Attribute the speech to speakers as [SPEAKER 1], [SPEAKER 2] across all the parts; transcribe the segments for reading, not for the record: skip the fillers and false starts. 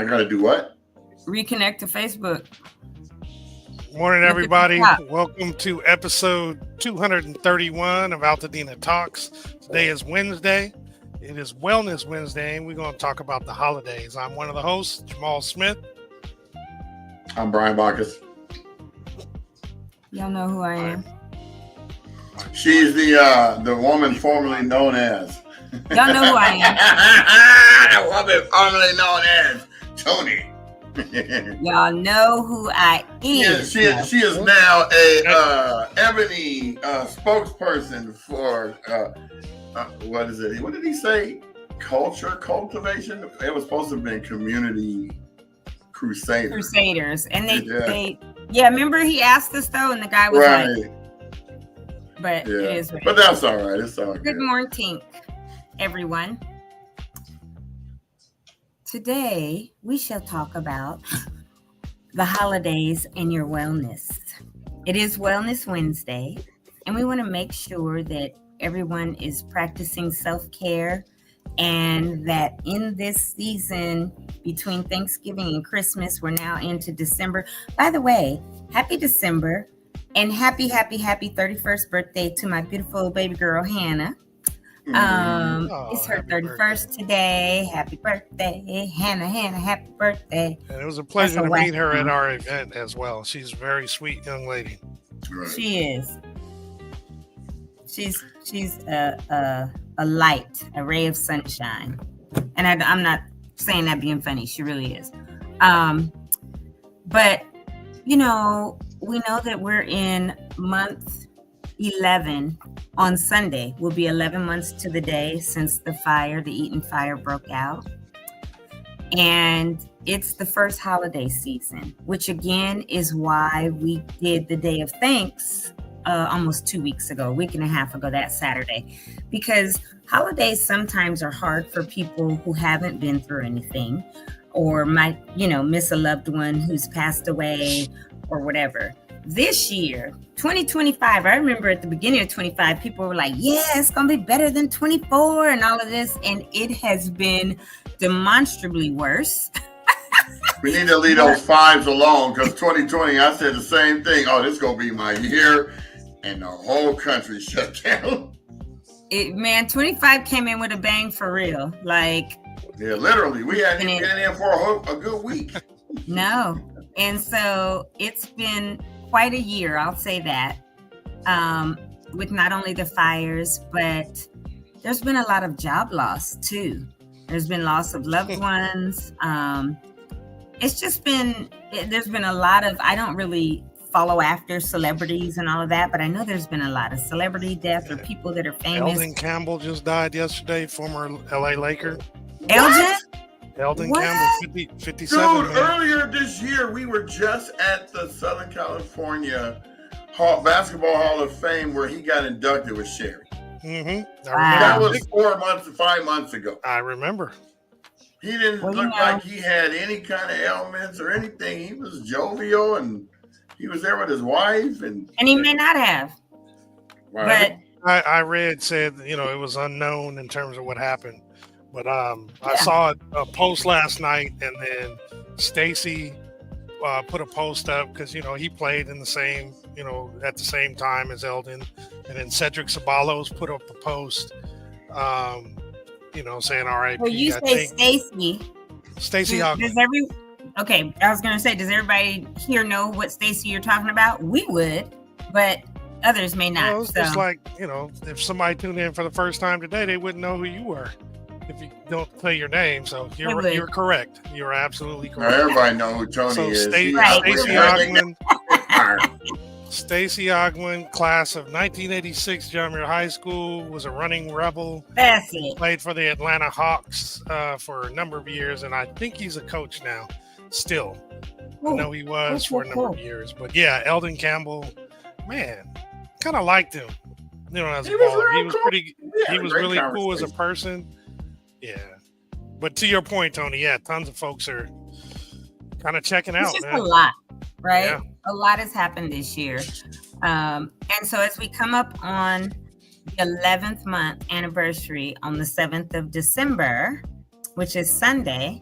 [SPEAKER 1] I gotta do what?
[SPEAKER 2] Reconnect to Facebook.
[SPEAKER 3] Morning, everybody. Welcome to episode 231 of Altadena Talks. Today is Wednesday. It is Wellness Wednesday, and we're going to talk about the holidays. I'm one of the hosts, Jamal Smith.
[SPEAKER 1] I'm Brian Bacchus.
[SPEAKER 2] Y'all know who I am.
[SPEAKER 1] She's the woman formerly known as.
[SPEAKER 2] Y'all know who I
[SPEAKER 1] am. The woman formerly known as Tony.
[SPEAKER 2] Y'all know who I am.
[SPEAKER 1] Yeah, she is now a Ebony spokesperson for what is it? What did he say? Culture cultivation. It was supposed to have been community crusaders.
[SPEAKER 2] And they remember he asked us though, and the guy was like, but it is.
[SPEAKER 1] But that's all right. It's all good.
[SPEAKER 2] Good morning, everyone. Today, we shall talk about the holidays and your wellness. It is Wellness Wednesday, and we want to make sure that everyone is practicing self-care and that in this season between Thanksgiving and Christmas, we're now into December. By the way, happy December and happy 31st birthday to my beautiful baby girl, Hannah. It's her 31st birthday. Today. Happy birthday, Hannah, happy birthday.
[SPEAKER 3] And it was a pleasure to meet her at our event as well. She's a very sweet young lady.
[SPEAKER 1] Right.
[SPEAKER 2] She is. She's a light, a ray of sunshine. And I'm not saying that being funny. She really is. But, we know that we're in month 11. On Sunday will be 11 months to the day since the Eaton fire broke out. And it's the first holiday season, which again is why we did the Day of Thanks almost 2 weeks ago, a week and a half ago, that Saturday, because holidays sometimes are hard for people who haven't been through anything or might, miss a loved one who's passed away or whatever. This year, 2025, I remember at the beginning of 25, people were like, yeah, it's going to be better than 24 and all of this. And it has been demonstrably worse.
[SPEAKER 1] We need to leave those fives alone because 2020, I said the same thing. Oh, this is going to be my year. And the whole country shut down.
[SPEAKER 2] 25 came in with a bang for real.
[SPEAKER 1] Yeah, literally. We hadn't even been in for a good week.
[SPEAKER 2] No. And so it's been quite a year, I'll say that, with not only the fires, but there's been a lot of job loss too. There's been loss of loved ones. There's been a lot of, I don't really follow after celebrities and all of that, but I know there's been a lot of celebrity death or people that are famous.
[SPEAKER 3] Eldon Campbell just died yesterday, former LA Laker. Eldon Campbell, 57.
[SPEAKER 1] Dude, earlier this year, we were just at the Southern California Basketball Hall of Fame where he got inducted with Sherry.
[SPEAKER 3] Mm-hmm.
[SPEAKER 1] That was 5 months ago.
[SPEAKER 3] I remember.
[SPEAKER 1] He didn't look like he had any kind of ailments or anything. He was jovial and he was there with his wife. And
[SPEAKER 2] he may not have.
[SPEAKER 1] Right.
[SPEAKER 2] But
[SPEAKER 3] I said, it was unknown in terms of what happened. But I saw a post last night, and then Stacy put a post up because he played in the same, at the same time as Eldon, and then Cedric Ceballos put up a post, saying R.I.P.
[SPEAKER 2] Well, you say Stacy.
[SPEAKER 3] Stacy Ogman.
[SPEAKER 2] Okay, I was gonna say, does everybody here know what Stacy you're talking about? We would, but others may not.
[SPEAKER 3] Well, it's just like if somebody tuned in for the first time today, they wouldn't know who you were if you don't say your name. So you're correct. You're absolutely correct.
[SPEAKER 1] Now everybody know who Tony is.
[SPEAKER 3] Stacy Ogman, class of 1986, Junior High School, was a running rebel.
[SPEAKER 2] That's it.
[SPEAKER 3] Played for the Atlanta Hawks for a number of years, and I think he's a coach now. Still, I know he was for a number of years. But yeah, Eldon Campbell, man, kind of liked him. As a baller, he was pretty. He was really cool as a person. Yeah, but to your point, Tony, tons of folks are kind of checking out.
[SPEAKER 2] It's just a lot, right? Yeah. A lot has happened this year, and so as we come up on the 11th month anniversary on the 7th of December, which is Sunday,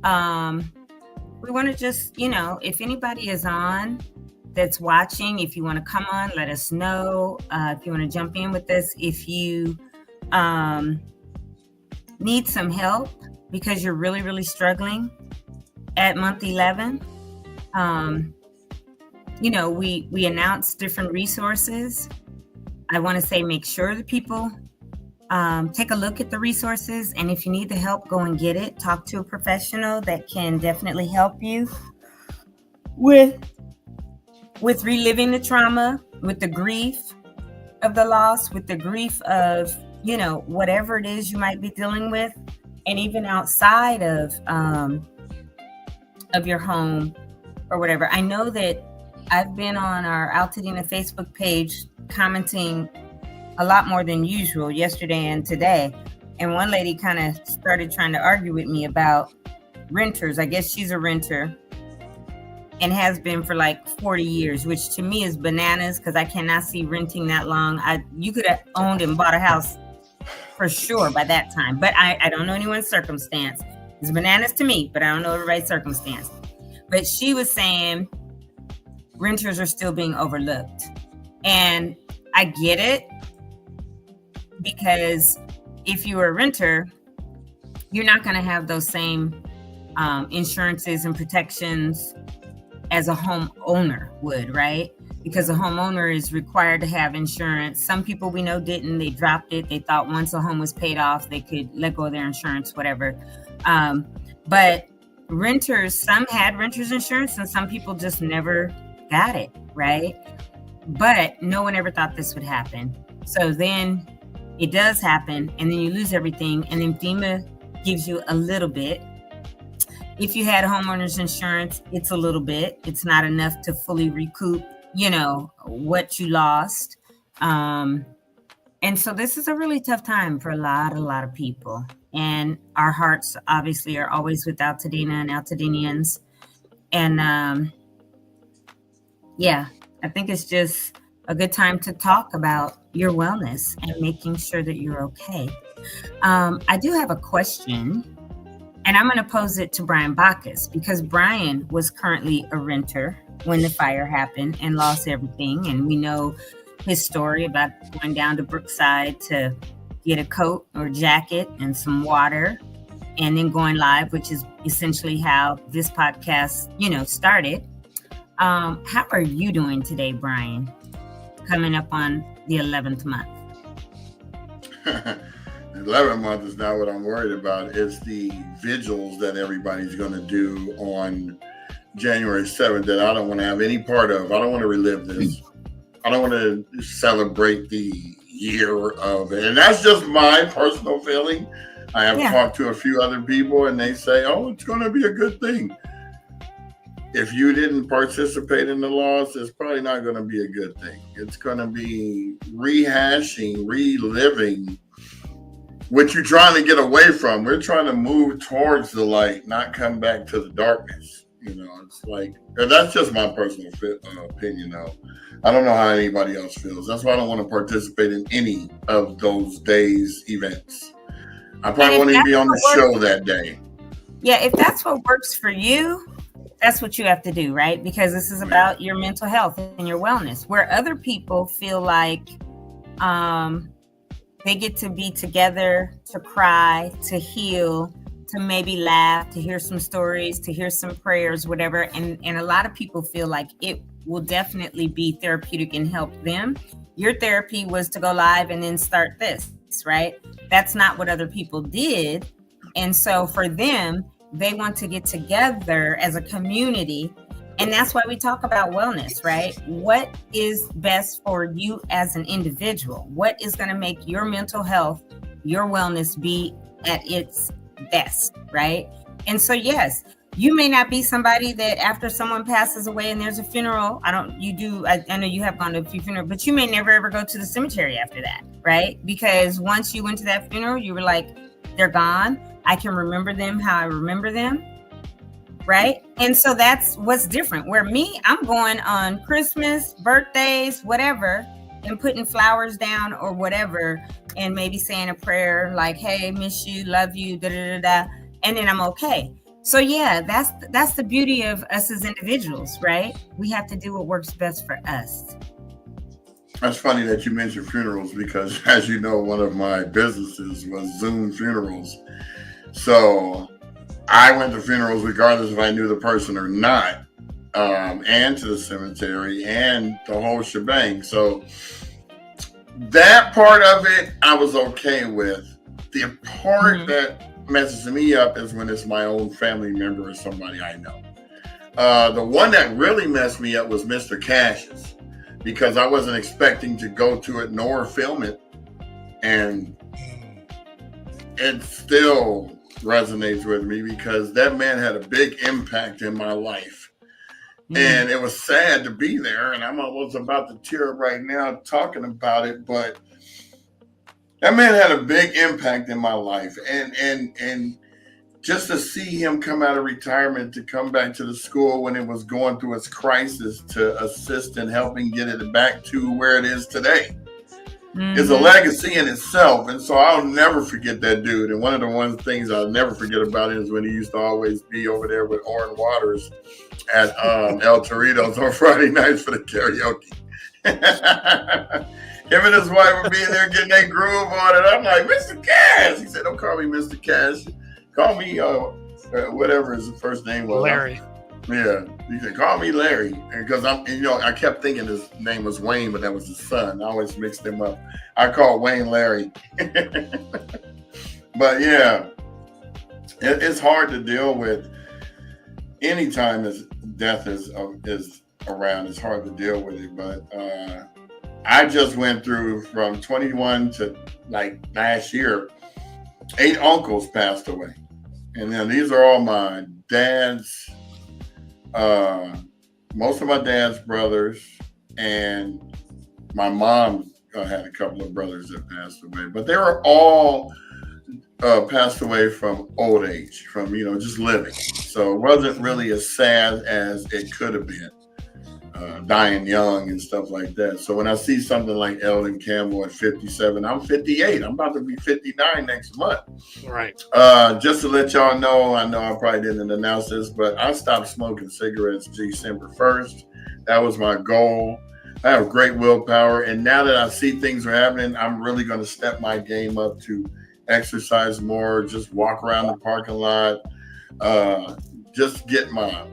[SPEAKER 2] We want to just, if anybody is on that's watching, if you want to come on, let us know. If you want to jump in with us, if you need some help because you're really, really struggling at month 11, we announce different resources. I want to say make sure that people take a look at the resources, and if you need the help, go and get it. Talk to a professional that can definitely help you with reliving the trauma, with the grief of the loss, with the grief of whatever it is you might be dealing with, and even outside of your home or whatever. I know that I've been on our Altadena Facebook page commenting a lot more than usual yesterday and today. And one lady kind of started trying to argue with me about renters. I guess she's a renter and has been for like 40 years, which to me is bananas because I cannot see renting that long. You could have owned and bought a house for sure by that time, but I don't know anyone's circumstance. It's bananas to me, but I don't know everybody's circumstance. But she was saying renters are still being overlooked. And I get it, because if you're a renter, you're not going to have those same insurances and protections as a homeowner would, right? Because a homeowner is required to have insurance. Some people we know didn't. They dropped it. They thought once a home was paid off, they could let go of their insurance, whatever. But renters, some had renters insurance and some people just never got it, right? But no one ever thought this would happen. So then it does happen, and then you lose everything, and then FEMA gives you a little bit. If you had homeowners insurance, it's a little bit. It's not enough to fully recoup, what you lost. And so this is a really tough time for a lot of people. And our hearts obviously are always with Altadena and Altadenians. And I think it's just a good time to talk about your wellness and making sure that you're okay. I do have a question, and I'm going to pose it to Brian Bacchus, because Brian was currently a renter when the fire happened and lost everything. And we know his story about going down to Brookside to get a coat or jacket and some water, and then going live, which is essentially how this podcast, started. How are you doing today, Brian? Coming up on the 11th month.
[SPEAKER 1] 11th month is not what I'm worried about. It's the vigils that everybody's going to do on January 7th that I don't want to have any part of. I don't want to relive this. I don't want to celebrate the year of it. And that's just my personal feeling. I have talked to a few other people, and they say, oh, it's going to be a good thing. If you didn't participate in the loss, it's probably not going to be a good thing. It's going to be rehashing, reliving what you're trying to get away from. We're trying to move towards the light, not come back to the darkness. It's like, that's just my personal opinion, though. I don't know how anybody else feels. That's why I don't want to participate in any of those days' events. I probably won't even be on the show that day.
[SPEAKER 2] Yeah, if that's what works for you, that's what you have to do, right? Because this is about your mental health and your wellness. Where other people feel like they get to be together, to cry, to heal, to maybe laugh, to hear some stories, to hear some prayers, whatever. And a lot of people feel like it will definitely be therapeutic and help them. Your therapy was to go live and then start this, right? That's not what other people did. And so for them, they want to get together as a community. And that's why we talk about wellness, right? What is best for you as an individual? What is going to make your mental health, your wellness be at its best, right? And so, yes, you may not be somebody that after someone passes away and there's a funeral, I know you have gone to a few funerals, but you may never ever go to the cemetery after that, right? Because once you went to that funeral, you were like, they're gone. I can remember them how I remember them, right? And so that's what's different. Where me, I'm going on Christmas, birthdays, whatever, and putting flowers down or whatever, and maybe saying a prayer like, hey, miss you, love you, da da da da, and then I'm okay. So yeah, that's the beauty of us as individuals, right? We have to do what works best for us.
[SPEAKER 1] That's funny that you mentioned funerals because, as you know, one of my businesses was Zoom funerals. So I went to funerals regardless if I knew the person or not, and to the cemetery and the whole shebang. So that part of it I was okay with. The part that messes me up is when it's my own family member or somebody I know. The one that really messed me up was Mr. Cash's, because I wasn't expecting to go to it nor film it, and it still resonates with me because that man had a big impact in my life. And it was sad to be there, and I'm almost about to tear up right now talking about it, but that man had a big impact in my life. And just to see him come out of retirement to come back to the school when it was going through its crisis to assist in helping get it back to where it is today is a legacy in itself. And so I'll never forget that dude. And one of the things I'll never forget about it is when he used to always be over there with Orrin Waters at El Torito's on Friday nights for the karaoke. Him and his wife would be in there getting that groove on it. I'm like, Mr. Cash. He said, don't call me Mr. Cash. Call me whatever his first name was.
[SPEAKER 3] Larry.
[SPEAKER 1] Yeah. He said, call me Larry. Because I kept thinking his name was Wayne, but that was his son. I always mixed him up. I call Wayne Larry. But yeah, it's hard to deal with anytime death is around. It's hard to deal with it. But I just went through from 21 to like last year, 8 uncles passed away. And then these are all my dad's, most of my dad's brothers, and my mom had a couple of brothers that passed away, but they were all passed away from old age, from, just living. So it wasn't really as sad as it could have been, dying young and stuff like that. So when I see something like Eldon Campbell at 57, I'm 58. I'm about to be 59 next month.
[SPEAKER 3] Right.
[SPEAKER 1] Just to let y'all know, I know I probably didn't announce this, but I stopped smoking cigarettes December 1st. That was my goal. I have great willpower. And now that I see things are happening, I'm really going to step my game up to exercise more, just walk around the parking lot, just get my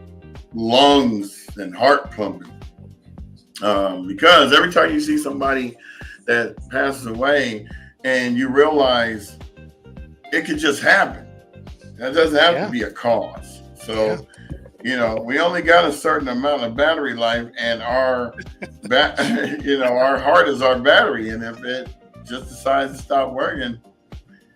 [SPEAKER 1] lungs and heart pumping. Because every time you see somebody that passes away and you realize it could just happen, that doesn't have to be a cause. So, we only got a certain amount of battery life, and our heart is our battery. And if it just decides to stop working,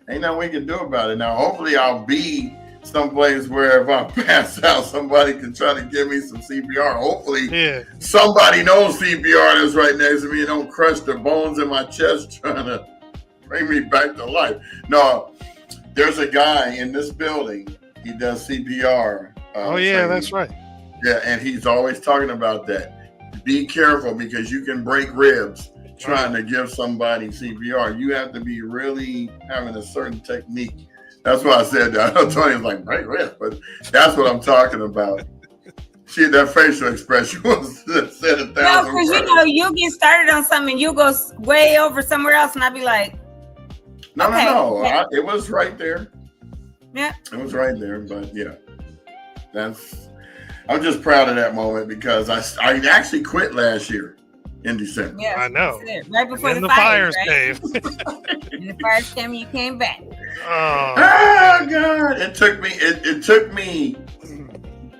[SPEAKER 1] ain't nothing we can do about it. Now, hopefully I'll be someplace where if I pass out, somebody can try to give me some CPR. Hopefully somebody knows CPR that's right next to me and don't crush the bones in my chest trying to bring me back to life. No, there's a guy in this building. He does CPR.
[SPEAKER 3] That's right.
[SPEAKER 1] Yeah, and he's always talking about that. Be careful because you can break ribs trying to give somebody CPR. You have to be really having a certain technique. That's why I said that. Tony was like, break ribs, but that's what I'm talking about. That facial expression was said 1,000
[SPEAKER 2] because
[SPEAKER 1] words.
[SPEAKER 2] you get started on something, you go way over somewhere else, and I'll be like,
[SPEAKER 1] No. It was right there.
[SPEAKER 2] Yeah.
[SPEAKER 1] It was right there, but yeah. I'm just proud of that moment because I actually quit last year in December.
[SPEAKER 2] Yeah,
[SPEAKER 3] I know.
[SPEAKER 2] Right before
[SPEAKER 3] the
[SPEAKER 2] fires
[SPEAKER 3] came.
[SPEAKER 2] And the fires came, you came back.
[SPEAKER 1] Oh God! It took me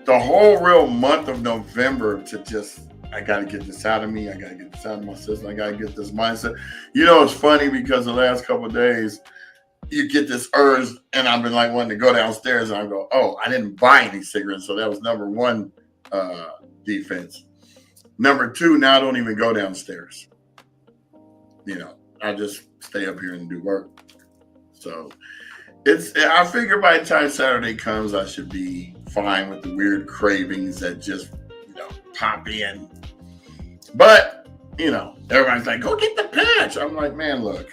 [SPEAKER 1] the whole real month of November to just, I got to get this out of me. I got to get this out of my system. I got to get this mindset. It's funny because the last couple of days you get this urge, and I've been like wanting to go downstairs, and I go, oh, I didn't buy any cigarettes, so that was number one defense. Number two, now I don't even go downstairs. I just stay up here and do work. So I figure by the time Saturday comes, I should be fine with the weird cravings that just, pop in. But, everybody's like, go get the patch. I'm like, man, look,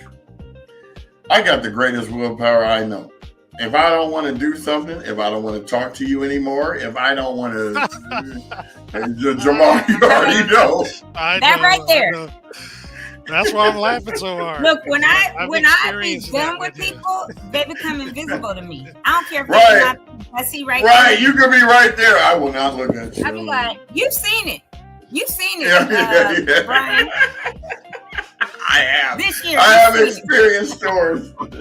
[SPEAKER 1] I got the greatest willpower I know. if I don't want to do something, if I don't want to talk to you anymore, if I don't want to, Jamal, you already know.
[SPEAKER 2] That right there.
[SPEAKER 3] That's why I'm laughing so hard.
[SPEAKER 2] Look, when I be done with people, they become invisible to me. I don't care if I see right there.
[SPEAKER 1] Right, you could be right there. I will not look at you.
[SPEAKER 2] I'll be like, you've seen it. You've seen it,
[SPEAKER 1] yeah.
[SPEAKER 2] Brian.
[SPEAKER 1] I have.
[SPEAKER 2] This year,
[SPEAKER 1] I have experienced stores. Hold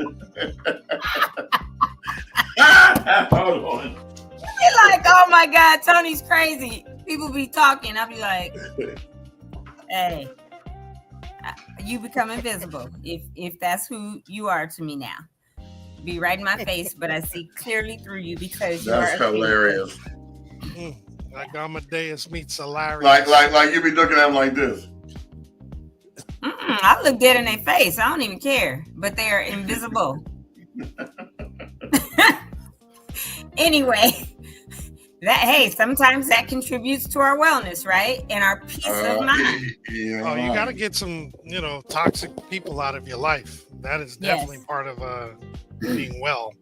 [SPEAKER 1] on.
[SPEAKER 2] You're like, oh my God, Tony's crazy. People be talking. I'll be like, hey, you become invisible if that's who you are to me now. Be right in my face, but I see clearly through you because you
[SPEAKER 1] that's
[SPEAKER 2] are
[SPEAKER 1] hilarious.
[SPEAKER 3] Like Amadeus meets Hilarious.
[SPEAKER 1] Like you be looking at them like this.
[SPEAKER 2] I look dead in their face. I don't even care, but they are invisible. Anyway, sometimes that contributes to our wellness, right? And our peace of mind.
[SPEAKER 1] Yeah.
[SPEAKER 3] Oh, you got to get some, toxic people out of your life. That is definitely part of being well.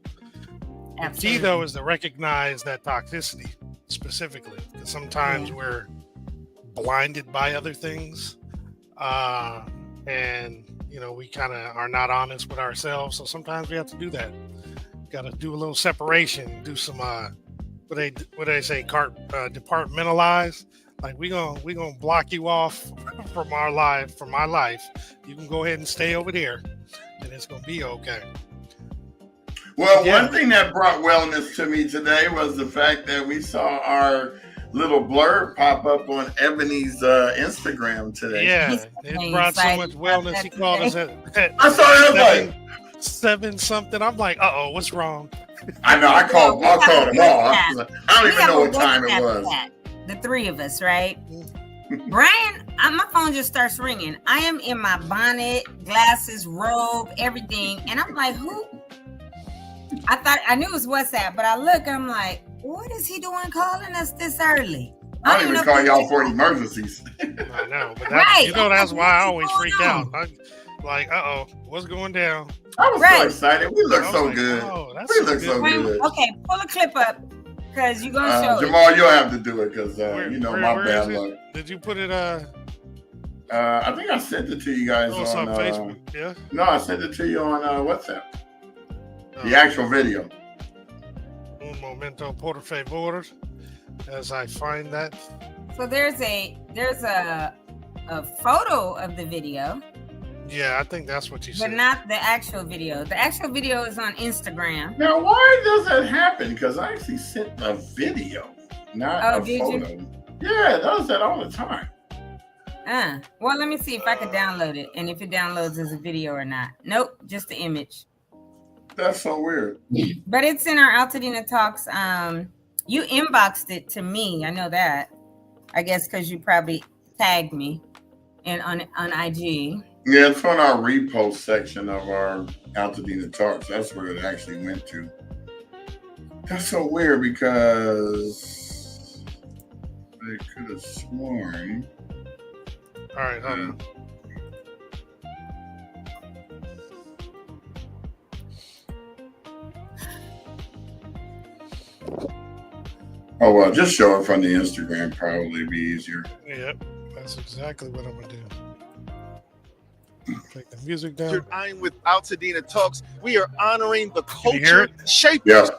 [SPEAKER 3] Absolutely. The key, though, is to recognize that toxicity specifically. Because sometimes we're blinded by other things. And we kind of are not honest with ourselves. So sometimes we have to do that. Got to do a little separation, do some, what they say, departmentalize. Like we gonna block you off from my life. You can go ahead and stay over there and it's going to be okay.
[SPEAKER 1] Well, one thing that brought wellness to me today was the fact that we saw our little blurb pop up on Ebony's Instagram today.
[SPEAKER 3] Yeah, it brought so much wellness. He called us at
[SPEAKER 1] I saw it like
[SPEAKER 3] 7 something. I'm like, what's wrong?
[SPEAKER 1] I know. I called them all. I don't even know what time it was.
[SPEAKER 2] The three of us, right? Brian, my phone just starts ringing. I am in my bonnet, glasses, robe, everything, and I'm like, who? I knew it was WhatsApp, but I look and I'm like, what is he doing calling us this early?
[SPEAKER 1] I don't even call y'all for emergencies.
[SPEAKER 3] I know, but that's why I always freak out. Like, what's going down?
[SPEAKER 1] I was so excited. We look so good. We look so good.
[SPEAKER 2] Okay, pull a clip up because you're gonna show
[SPEAKER 1] Jamal, you'll have to do it because my bad luck.
[SPEAKER 3] Did you put it?
[SPEAKER 1] I think I sent it to you guys on
[SPEAKER 3] Facebook. Yeah.
[SPEAKER 1] No, I sent it to you on WhatsApp. The actual video.
[SPEAKER 3] Un momento, por favor, as I find that.
[SPEAKER 2] So there's a photo of the video.
[SPEAKER 3] Yeah, I think that's what you said.
[SPEAKER 2] But not the actual video. The actual video is on Instagram.
[SPEAKER 1] Now, why does that happen? Because I actually sent a video, not a photo. You? Yeah, it does that all the time.
[SPEAKER 2] Well, let me see if I can download it and if it downloads as a video or not. Nope, just the image.
[SPEAKER 1] That's so weird.
[SPEAKER 2] But it's in our Altadena Talks. You inboxed it to me. I know that. I guess because you probably tagged me on IG.
[SPEAKER 1] Yeah, it's on our repost section of our Altadena Talks. That's where it actually went to. That's so weird because I could have sworn.
[SPEAKER 3] All right, hold on.
[SPEAKER 1] Oh, well, just show it from the Instagram. Probably be easier.
[SPEAKER 3] Yep, that's exactly what I'm going to do. Take the music down.
[SPEAKER 4] I'm with Altadena Talks. We are honoring the culture shapers.
[SPEAKER 1] Yeah.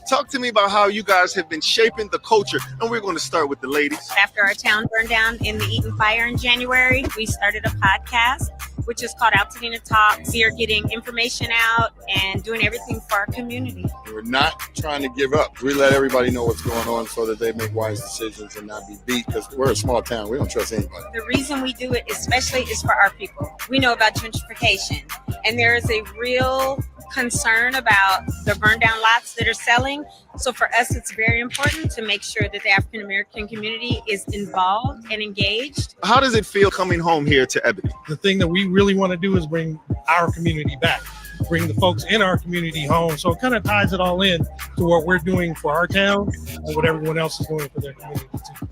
[SPEAKER 4] Talk to me about how you guys have been shaping the culture. And we're going to start with the ladies.
[SPEAKER 5] After our town burned down in the Eaton fire in January, we started a podcast, which is called Altadena Talks. We are getting information out and doing everything for our community.
[SPEAKER 6] We're not trying to give up. We let everybody know what's going on so that they make wise decisions and not be beat, because we're a small town. We don't trust anybody.
[SPEAKER 5] The reason we do it especially is for our people. We know about gentrification, and there is a real concern about the burned down lots that are selling. So for us, it's very important to make sure that the African American community is involved and engaged.
[SPEAKER 4] How does it feel coming home here to Ebony?
[SPEAKER 7] The thing that we really want to do is bring our community back, bring the folks in our community home. So it kind of ties it all in to what we're doing for our town and what everyone else is doing for their community too.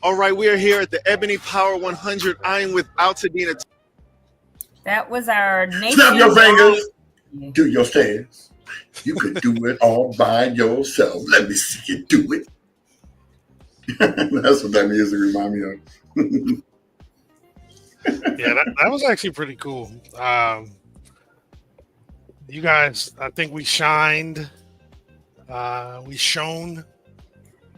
[SPEAKER 4] All right, we are here at the Ebony Power 100. I am with Altadena.
[SPEAKER 2] That was our nation.
[SPEAKER 1] Snap your fingers. Do your stairs. You could do it all by yourself. Let me see you do it. That's what that music reminds me of.
[SPEAKER 3] Yeah, that was actually pretty cool. You guys, I think we shined. We shone,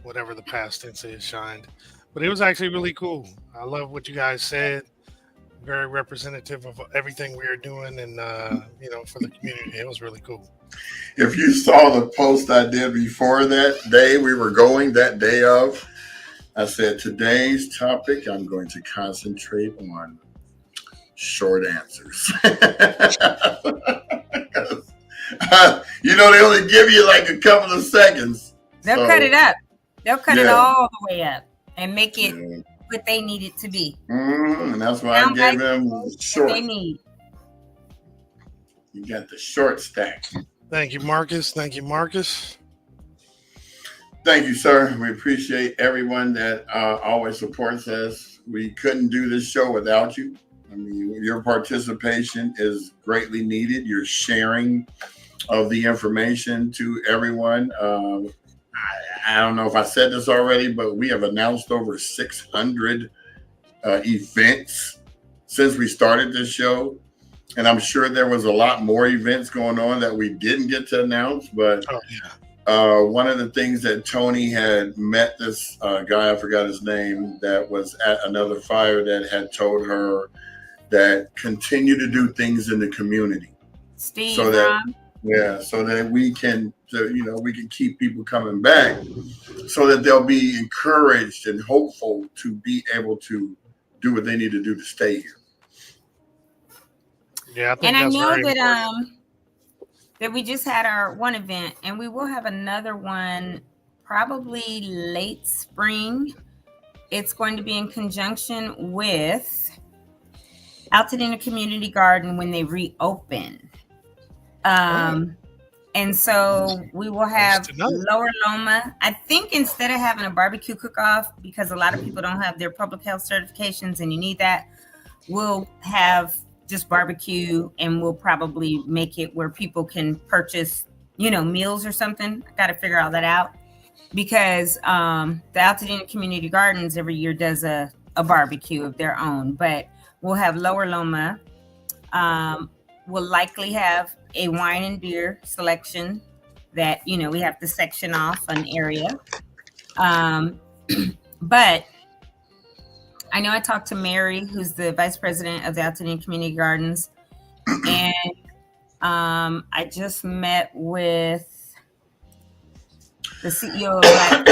[SPEAKER 3] whatever the past tense is, shined. But it was actually really cool. I love what you guys said. Very representative of everything we are doing, and for the community, it was really cool.
[SPEAKER 1] If you saw the post I did before that day we were going, that day of, I said, today's topic, I'm going to concentrate on short answers. They only give you like a couple of seconds.
[SPEAKER 2] They'll cut it up. They'll cut it all the way up and make it what they need it to be.
[SPEAKER 1] And that's why I gave them short.
[SPEAKER 2] They need.
[SPEAKER 1] You got the short stack.
[SPEAKER 3] Thank you, Marcus. Thank you,
[SPEAKER 1] sir. We appreciate everyone that always supports us. We couldn't do this show without you. I mean, your participation is greatly needed. Your sharing of the information to everyone. I don't know if I said this already, but we have announced over 600 events since we started this show. And I'm sure there was a lot more events going on that we didn't get to announce. But one of the things that Tony had met this guy, I forgot his name, that was at another fire that had told her that continue to do things in the community.
[SPEAKER 2] Steve,
[SPEAKER 1] so that we can, we can keep people coming back, so that they'll be encouraged and hopeful to be able to do what they need to do to stay here.
[SPEAKER 3] Yeah, I
[SPEAKER 2] know that we just had our one event, and we will have another one probably late spring. It's going to be in conjunction with Altadena Community Garden when they reopen. And so we will have Lower Loma. I think instead of having a barbecue cook-off, because a lot of people don't have their public health certifications and you need that, we'll have just barbecue, and we'll probably make it where people can purchase, meals or something. I got to figure all that out, because the Altadena Community Gardens every year does a barbecue of their own, but we'll have Lower Loma. We'll likely have a wine and beer selection that, we have to section off an area. But I know I talked to Mary, who's the vice president of the Altadena Community Gardens. And I just met with the CEO of Black,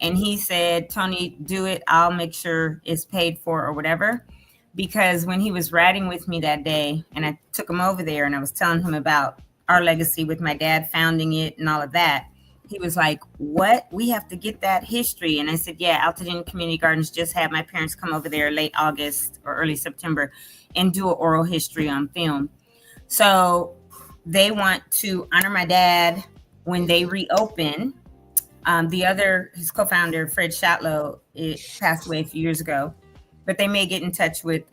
[SPEAKER 2] and he said, Tony, do it. I'll make sure it's paid for or whatever. Because when he was riding with me that day, and I took him over there and I was telling him about our legacy with my dad founding it and all of that, he was like, what? We have to get that history. And I said, yeah, Altadena Community Gardens just had my parents come over there late August or early September and do an oral history on film. So they want to honor my dad when they reopen. His co-founder, Fred Shotlow, passed away a few years ago. But they may get in touch with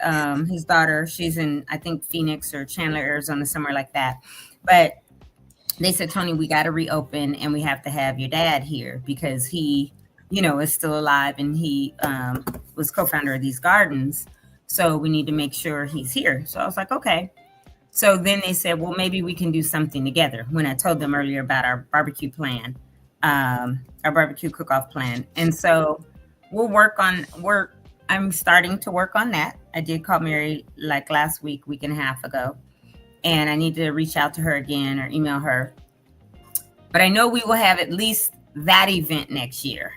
[SPEAKER 2] his daughter. She's in, I think, Phoenix or Chandler, Arizona, somewhere like that. But they said, Tony, we got to reopen, and we have to have your dad here because he, is still alive, and he was co-founder of these gardens. So we need to make sure he's here. So I was like, okay. So then they said, well, maybe we can do something together, when I told them earlier about our barbecue plan, our barbecue cook-off plan. And so I'm starting to work on that. I did call Mary like last week and a half ago, and I need to reach out to her again or email her. But I know we will have at least that event next year,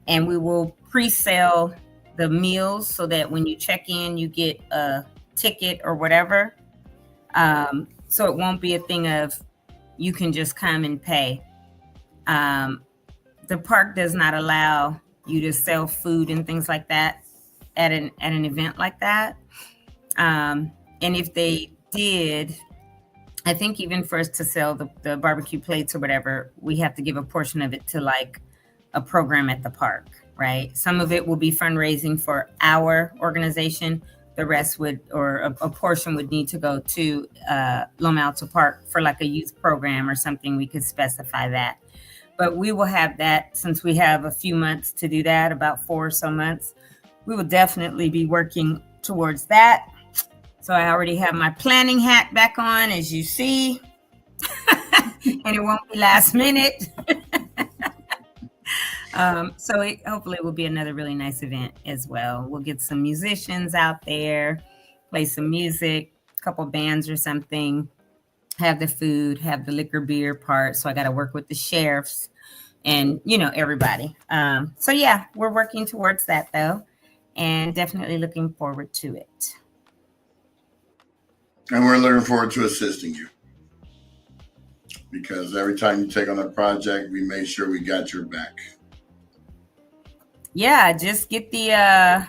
[SPEAKER 2] and we will pre-sell the meals so that when you check in, you get a ticket or whatever. So it won't be a thing of you can just come and pay. The park does not allow you to sell food and things like that at an event like that. And if they did, I think even for us to sell the barbecue plates or whatever, we have to give a portion of it to like a program at the park, right? Some of it will be fundraising for our organization, the rest would, or a portion would need to go to Loma Alto Park for like a youth program or something. We could specify that. But we will have that, since we have a few months to do that, about 4 or so months. We will definitely be working towards that. So I already have my planning hat back on, as you see. And it won't be last minute. So hopefully it will be another really nice event as well. We'll get some musicians out there, play some music, a couple bands or something, have the food, have the liquor beer part. So I got to work with the sheriffs and, everybody. So yeah, we're working towards that though, and definitely looking forward to it.
[SPEAKER 1] And we're looking forward to assisting you. Because every time you take on a project, we make sure we got your back.
[SPEAKER 2] Yeah, just get the,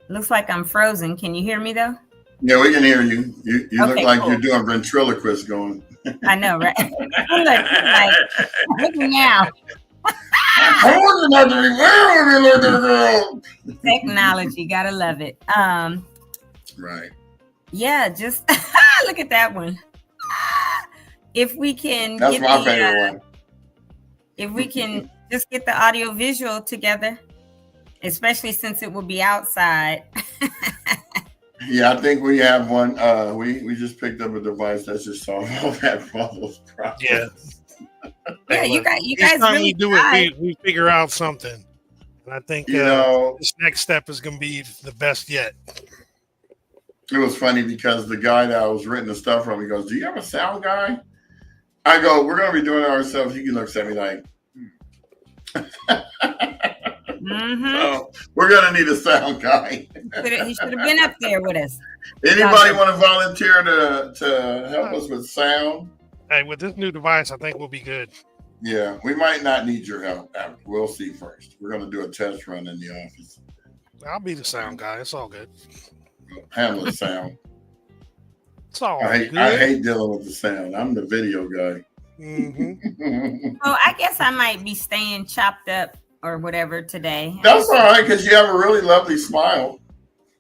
[SPEAKER 2] looks like I'm frozen. Can you hear me though?
[SPEAKER 1] Yeah, we can hear you. You look
[SPEAKER 2] Okay,
[SPEAKER 1] like
[SPEAKER 2] cool.
[SPEAKER 1] you're doing ventriloquist going.
[SPEAKER 2] I know, right? Look now.
[SPEAKER 1] I wasn't about to be wearing it, little girl.
[SPEAKER 2] Technology, gotta love it.
[SPEAKER 1] Right.
[SPEAKER 2] Yeah, just look at that one. If we can
[SPEAKER 1] That's
[SPEAKER 2] get
[SPEAKER 1] my favorite one.
[SPEAKER 2] If we can just get the audio visual together, especially since it will be outside.
[SPEAKER 1] Yeah, I think we have one. We just picked up a device that's just solving all that bubbles problem.
[SPEAKER 3] Yeah.
[SPEAKER 2] Yeah, you guys
[SPEAKER 3] Each time
[SPEAKER 2] really
[SPEAKER 3] we do
[SPEAKER 2] tried.
[SPEAKER 3] it, we figure out something. And I think this next step is going to be the best yet.
[SPEAKER 1] It was funny because the guy that I was renting the stuff from, he goes, "Do you have a sound guy?" I go, "We're going to be doing it ourselves." He looks at me like, So we're going to need a sound guy.
[SPEAKER 2] He should have been up there with us.
[SPEAKER 1] Anybody want to volunteer to help us with sound?
[SPEAKER 3] Hey, with this new device, I think we'll be good.
[SPEAKER 1] Yeah, we might not need your help. We'll see first. We're going to do a test run in the office.
[SPEAKER 3] I'll be the sound guy. It's all good.
[SPEAKER 1] Handle the sound.
[SPEAKER 3] It's all
[SPEAKER 1] I hate dealing with the sound. I'm the video guy.
[SPEAKER 3] Mm-hmm.
[SPEAKER 2] Oh, I guess I might be staying chopped up or whatever today.
[SPEAKER 1] That's all right, because you have a really lovely smile.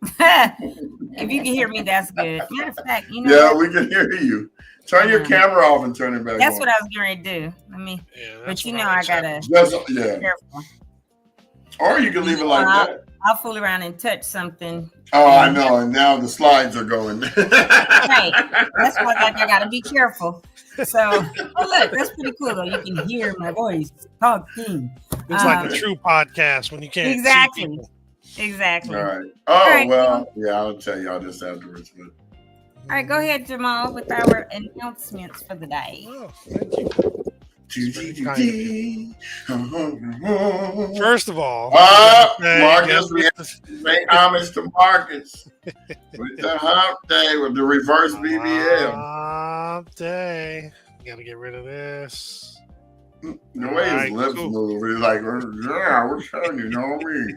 [SPEAKER 2] If you can hear me, that's good. Matter of fact,
[SPEAKER 1] Yeah, we can hear you. Turn your camera off and turn it back on.
[SPEAKER 2] That's what I was going to do. Let me.
[SPEAKER 3] Yeah,
[SPEAKER 2] but I gotta.
[SPEAKER 1] Yeah.
[SPEAKER 2] Careful.
[SPEAKER 1] Or you can leave it like that.
[SPEAKER 2] I'll fool around and touch something.
[SPEAKER 1] Oh, I know. And now the slides are going.
[SPEAKER 2] Right. That's why I gotta be careful. So, look, that's pretty cool though. You can hear my voice talking.
[SPEAKER 3] It's like a true podcast when you can't
[SPEAKER 2] exactly.
[SPEAKER 3] see people.
[SPEAKER 2] Exactly.
[SPEAKER 1] All right. Oh, well, yeah, I'll tell y'all this afterwards. But.
[SPEAKER 2] All right, go ahead, Jamal, with our announcements for the day.
[SPEAKER 3] Oh, thank you.
[SPEAKER 1] First
[SPEAKER 3] First of all,
[SPEAKER 1] Marcus, we have to pay homage to Marcus with the hump day with the reverse BBL.
[SPEAKER 3] Hump day. Gotta get rid of this.
[SPEAKER 1] The way his lips move, he's like, "Yeah, we're telling you, know me."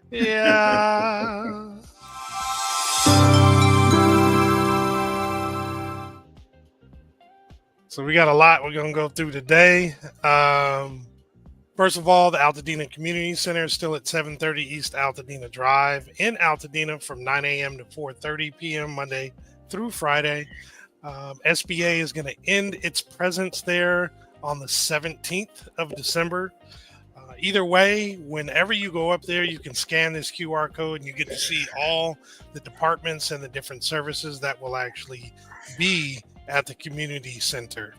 [SPEAKER 3] Yeah. So we got a lot we're going to go through today. First of all, the Altadena Community Center is still at 730 East Altadena Drive in Altadena from 9 a.m. to 4:30 p.m. Monday through Friday. SBA is going to end its presence there on the 17th of December. Either way, whenever you go up there, you can scan this QR code and you get to see all the departments and the different services that will actually be at the community center.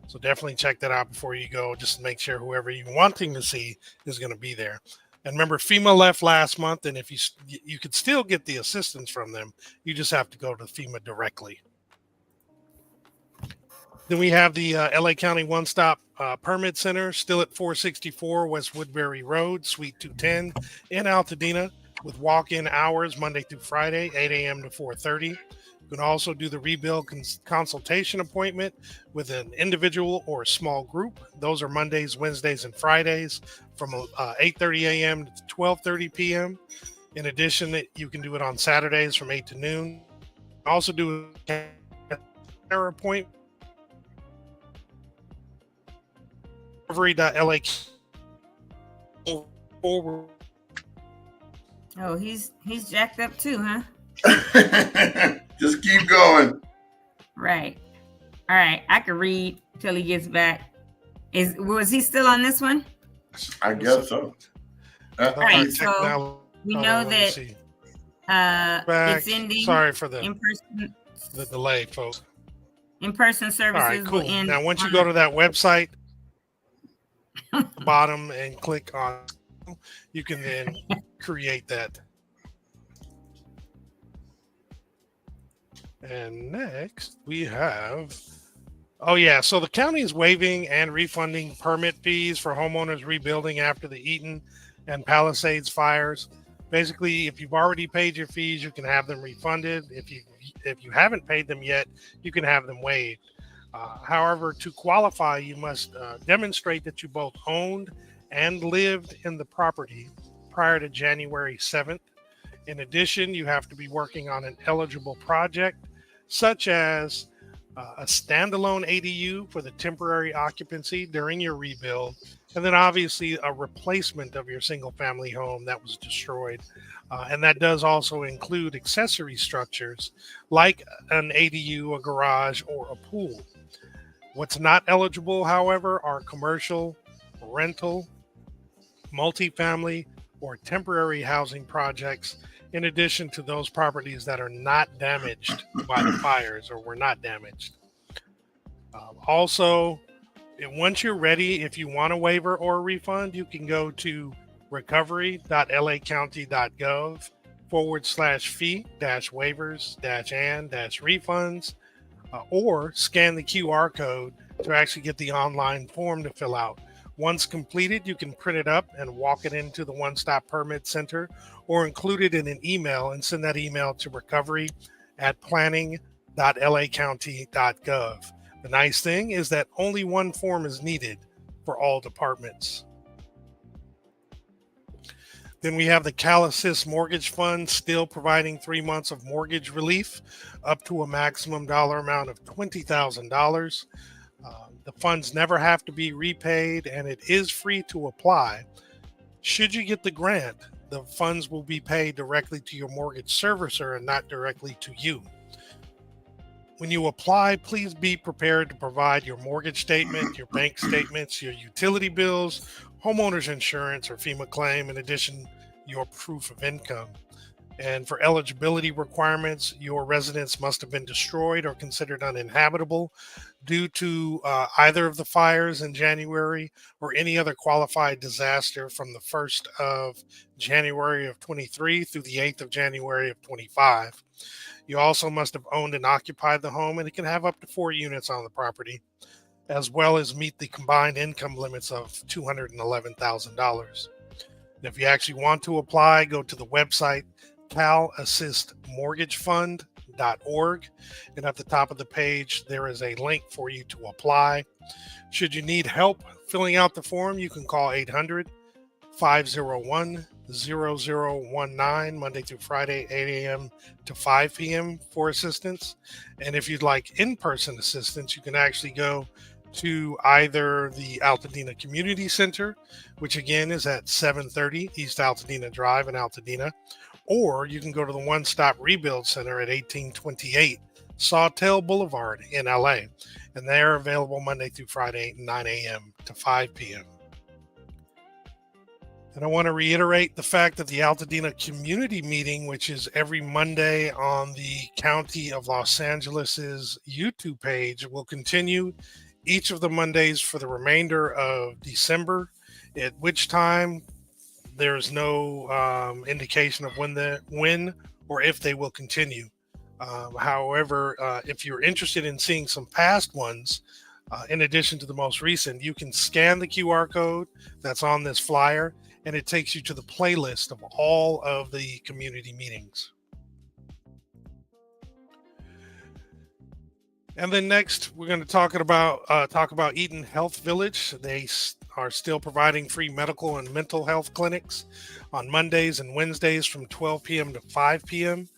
[SPEAKER 3] So definitely check that out before you go, just to make sure whoever you're wanting to see is going to be there. And remember, FEMA left last month, and if you could still get the assistance from them, you just have to go to FEMA directly. Then we have the LA County One Stop Permit Center, still at 464 West Woodbury Road, Suite 210 in Altadena, with walk-in hours Monday through Friday, 8 a.m. to 4:30. You can also do the rebuild consultation appointment with an individual or a small group. Those are Mondays, Wednesdays, and Fridays from 8:30 a.m. to 12:30 p.m. In addition, you can do it on Saturdays from 8 to noon. Also do a appointment. Recovery.LA forward
[SPEAKER 2] Oh, he's jacked up too, huh?
[SPEAKER 1] Just keep going.
[SPEAKER 2] Right. All right. I can read till he gets back. Was he still on this one?
[SPEAKER 1] I guess so.
[SPEAKER 2] All right.
[SPEAKER 1] He's-
[SPEAKER 2] So we
[SPEAKER 3] Hold
[SPEAKER 2] know
[SPEAKER 3] on, let me
[SPEAKER 2] that
[SPEAKER 3] see.
[SPEAKER 2] it's ending.
[SPEAKER 3] Sorry for the
[SPEAKER 2] in-person
[SPEAKER 3] delay, folks.
[SPEAKER 2] in-person
[SPEAKER 3] All
[SPEAKER 2] services
[SPEAKER 3] right, cool.
[SPEAKER 2] will end.
[SPEAKER 3] Now, once you
[SPEAKER 2] on
[SPEAKER 3] go
[SPEAKER 2] the-
[SPEAKER 3] to that website, the bottom, and click on, you can then create that. And next we have, oh yeah, so the county is waiving and refunding permit fees for homeowners rebuilding after the Eaton and Palisades fires. Basically, if you've already paid your fees, you can have them refunded. If you haven't paid them yet, you can have them waived. However, to qualify, you must demonstrate that you both owned and lived in the property prior to January 7th. In addition, you have to be working on an eligible project, such as a standalone ADU for the temporary occupancy during your rebuild, and then obviously a replacement of your single family home that was destroyed. And that does also include accessory structures like an ADU, a garage, or a pool. What's not eligible, however, are commercial, rental, multifamily, or temporary housing projects, in addition to those properties that are not damaged by the fires or were not damaged. Also, once you're ready, if you want a waiver or a refund, you can go to recovery.lacounty.gov/fee-waivers-and-refunds, or scan the QR code to actually get the online form to fill out. Once completed, you can print it up and walk it into the One Stop Permit Center, or include it in an email and send that email to recovery@planning.lacounty.gov. The nice thing is that only one form is needed for all departments. Then we have the Cal Assist Mortgage Fund, still providing 3 months of mortgage relief up to a maximum dollar amount of $20,000. The funds never have to be repaid, and it is free to apply. Should you get the grant, the funds will be paid directly to your mortgage servicer and not directly to you. When you apply, please be prepared to provide your mortgage statement, your bank statements, your utility bills, homeowner's insurance, or FEMA claim, in addition, your proof of income. And for eligibility requirements, your residence must have been destroyed or considered uninhabitable due to either of the fires in January or any other qualified disaster from the 1st of January of 23 through the 8th of January of 25. You also must have owned and occupied the home, and it can have up to 4 units on the property, as well as meet the combined income limits of $211,000. If you actually want to apply, go to the website calassistmortgagefund.org, and at the top of the page there is a link for you to apply. Should you need help filling out the form, you can call 800-501-0019 Monday through Friday, 8 a.m. to 5 p.m. for assistance. And if you'd like in-person assistance, you can actually go to either the Altadena Community Center, which again is at 730 East Altadena Drive in Altadena, or you can go to the One Stop Rebuild Center at 1828 Sawtell Boulevard in LA, and they're available Monday through Friday, 9 a.m. to 5 p.m. And I want to reiterate the fact that the Altadena Community Meeting, which is every Monday on the County of Los Angeles's YouTube page, will continue each of the Mondays for the remainder of December, at which time there's no indication of when or if they will continue. However, if you're interested in seeing some past ones, in addition to the most recent, you can scan the QR code that's on this flyer, and it takes you to the playlist of all of the community meetings. And then next, we're going to talk about Eaton Health Village. They are still providing free medical and mental health clinics on Mondays and Wednesdays from 12 p.m. to 5 p.m.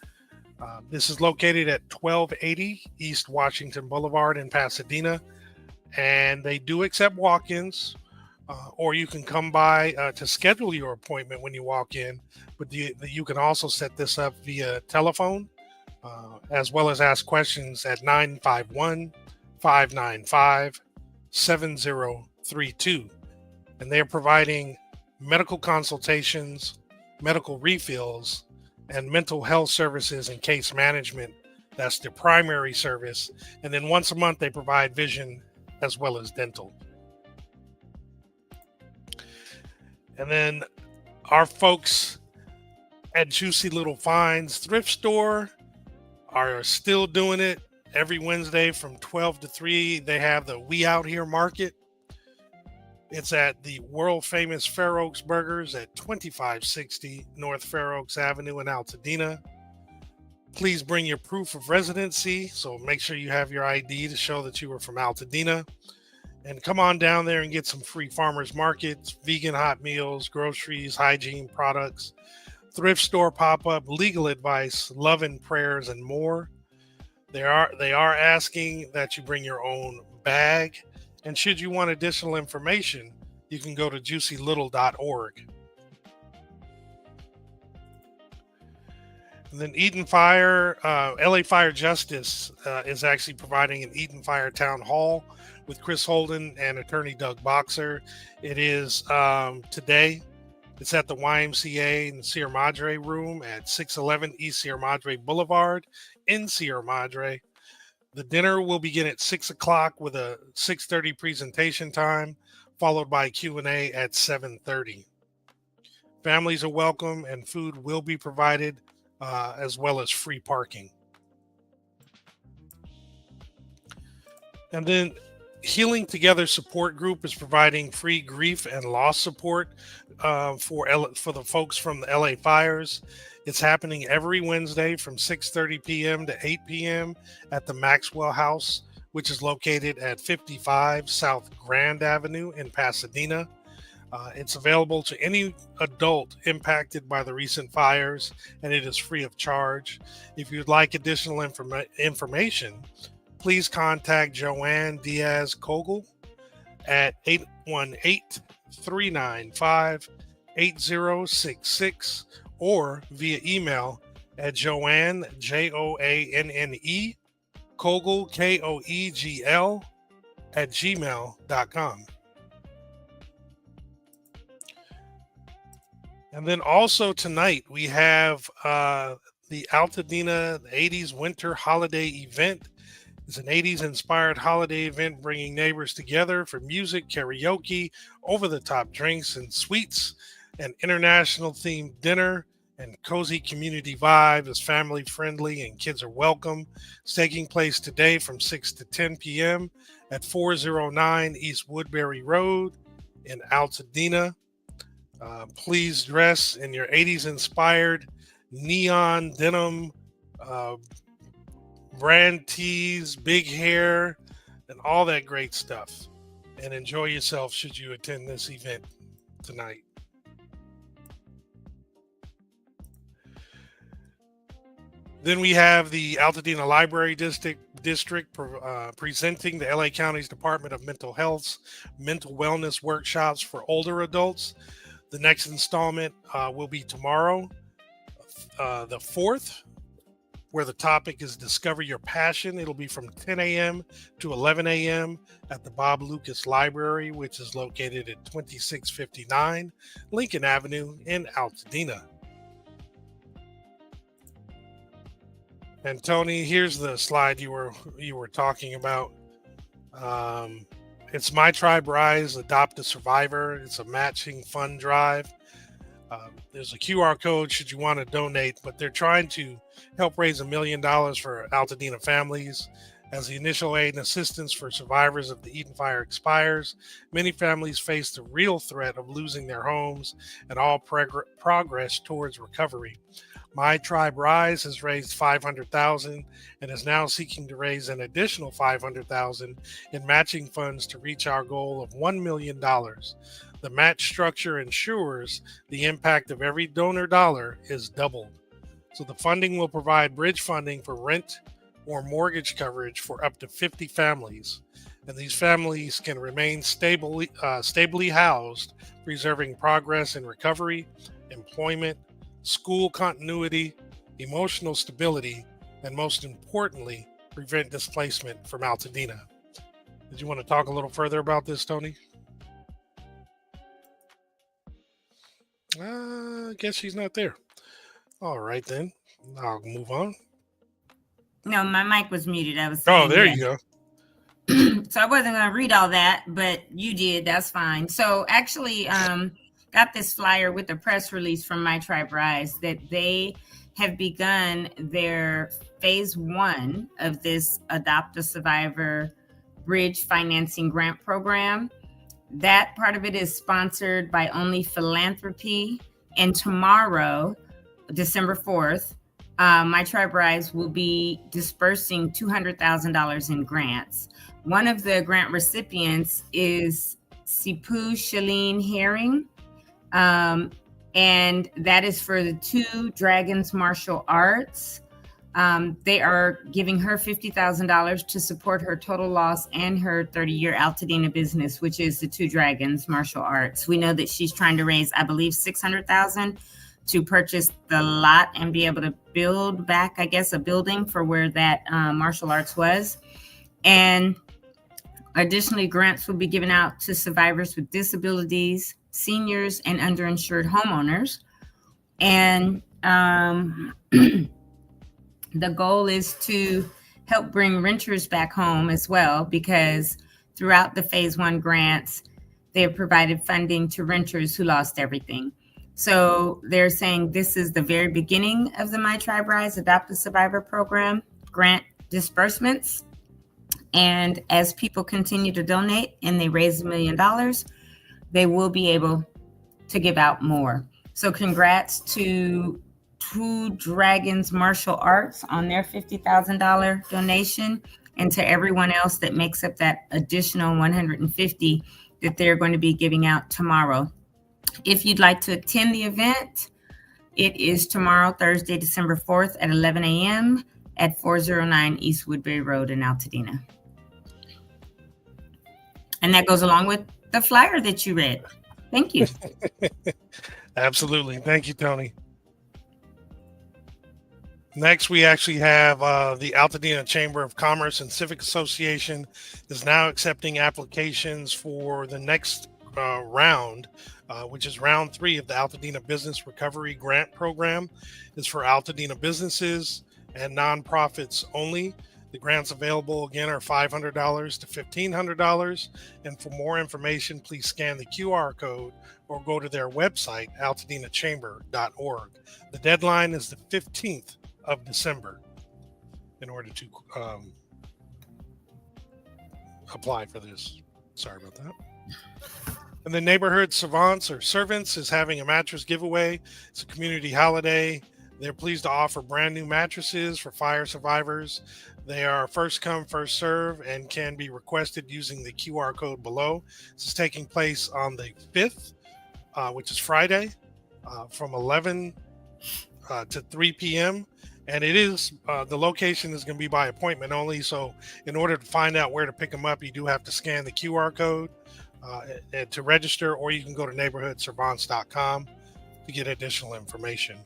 [SPEAKER 3] This is located at 1280 East Washington Boulevard in Pasadena, and they do accept walk-ins. or you can come by to schedule your appointment when you walk in. But you can also set this up via telephone, as well as ask questions at 951-595-7032. And they're providing medical consultations, medical refills, and mental health services and case management. That's their primary service. And then once a month, they provide vision as well as dental. And then our folks at Juicy Little Finds Thrift Store are still doing it every Wednesday from 12 to 3. They have the We Out Here Market. It's at the world famous Fair Oaks Burgers at 2560 North Fair Oaks Avenue in Altadena. Please bring your proof of residency, so make sure you have your ID to show that you were from Altadena. And come on down there and get some free farmers markets, vegan hot meals, groceries, hygiene products, thrift store pop-up, legal advice, love and prayers, and more. They are asking that you bring your own bag. And should you want additional information, you can go to juicylittle.org. And then Eden Fire, LA Fire Justice is actually providing an Eden Fire Town Hall with Chris Holden and attorney Doug Boxer. It is today. It's at the YMCA in the Sierra Madre room at 611 East Sierra Madre Boulevard in Sierra Madre. The dinner will begin at 6 o'clock with a 6:30 presentation time, followed by Q&A at 7:30. Families are welcome and food will be provided, as well as free parking. And then Healing Together Support Group is providing free grief and loss support for the folks from the LA fires. It's happening every Wednesday from 6:30 p.m. to 8 p.m. at the Maxwell House, which is located at 55 South Grand Avenue in Pasadena. It's available to any adult impacted by the recent fires, and it is free of charge. If you'd like additional information, please contact Joanne Diaz-Kogel at 818-395-8066 or via email at Joanne, Joanne, Kogel, Koegl, at gmail.com. And then also tonight we have the Altadena 80s Winter Holiday Event. It's an 80s inspired holiday event bringing neighbors together for music, karaoke, over-the-top drinks and sweets, an international themed dinner, and cozy community vibe is family friendly and kids are welcome. It's taking place today from 6 to 10 p.m. at 409 East Woodbury Road in Altadena. Please dress in your 80s inspired neon denim, brand tees, big hair, and all that great stuff. And enjoy yourself should you attend this event tonight. Then we have the Altadena Library District presenting the LA County's Department of Mental Health's mental wellness workshops for older adults. The next installment will be tomorrow, the 4th, where the topic is Discover Your Passion. It'll be from 10 a.m. to 11 a.m. at the Bob Lucas Library, which is located at 2659 Lincoln Avenue in Altadena. And Tony, here's the slide you were talking about. It's My Tribe Rise, Adopt a Survivor. It's a matching fund drive. There's a QR code should you want to donate, but they're trying to help raise $1 million for Altadena families. As the initial aid and assistance for survivors of the Eden Fire expires, many families face the real threat of losing their homes and all progress towards recovery. My Tribe Rise has raised $500,000 and is now seeking to raise an additional $500,000 in matching funds to reach our goal of $1 million. The match structure ensures the impact of every donor dollar is doubled. So the funding will provide bridge funding for rent, or mortgage coverage for up to 50 families. And these families can remain stably housed, preserving progress in recovery, employment, school continuity, emotional stability, and most importantly, prevent displacement from Altadena. Did you want to talk a little further about this, Tony? I guess she's not there. All right, then. I'll move on.
[SPEAKER 2] No, my mic was muted. I was
[SPEAKER 3] Oh,
[SPEAKER 2] saying
[SPEAKER 3] there
[SPEAKER 2] yes.
[SPEAKER 3] you go.
[SPEAKER 2] So I wasn't going to read all that, but you did. That's fine. So actually, got this flyer with a press release from My Tribe Rise that they have begun their phase 1 of this Adopt a Survivor Bridge Financing Grant Program. That part of it is sponsored by Only Philanthropy. And tomorrow, December 4th, My Tribe Rise will be dispersing $200,000 in grants. One of the grant recipients is Sipu Shalene Herring, and that is for the Two Dragons Martial Arts. They are giving her $50,000 to support her total loss and her 30-year Altadena business, which is the Two Dragons Martial Arts. We know that she's trying to raise, I believe, $600,000 to purchase the lot and be able to build back, I guess, a building for where that martial arts was. And additionally, grants will be given out to survivors with disabilities, seniors, and underinsured homeowners. And the goal is to help bring renters back home as well, because throughout the phase 1 grants, they have provided funding to renters who lost everything. So they're saying this is the very beginning of the My Tribe Rise Adopt a Survivor program grant disbursements. And as people continue to donate and they raise $1 million, they will be able to give out more. So congrats to Two Dragons Martial Arts on their $50,000 donation, and to everyone else that makes up that additional $150,000 that they're going to be giving out tomorrow. If you'd like to attend the event, it is tomorrow, Thursday, December 4th at 11 a.m. at 409 East Woodbury Road in Altadena. And that goes along with the flyer that you read. Thank you.
[SPEAKER 3] Absolutely. Thank you, Tony. Next, we actually have the Altadena Chamber of Commerce and Civic Association is now accepting applications for the next round, which is round 3 of the Altadena Business Recovery Grant Program. It's for Altadena businesses and nonprofits only. The grants available again are $500 to $1,500. And for more information, please scan the QR code or go to their website, altadenachamber.org. The deadline is the 15th of December in order to apply for this. Sorry about that. And the Neighborhood Savants or Servants is having a mattress giveaway. It's a community holiday. They're pleased to offer brand new mattresses for fire survivors. They are first come, first serve, and can be requested using the QR code below. This is taking place on the 5th, which is Friday, from 11 to 3 p.m. And it is, the location is going to be by appointment only. So in order to find out where to pick them up, you do have to scan the QR code and to register, or you can go to neighborhoodservants.com to get additional information.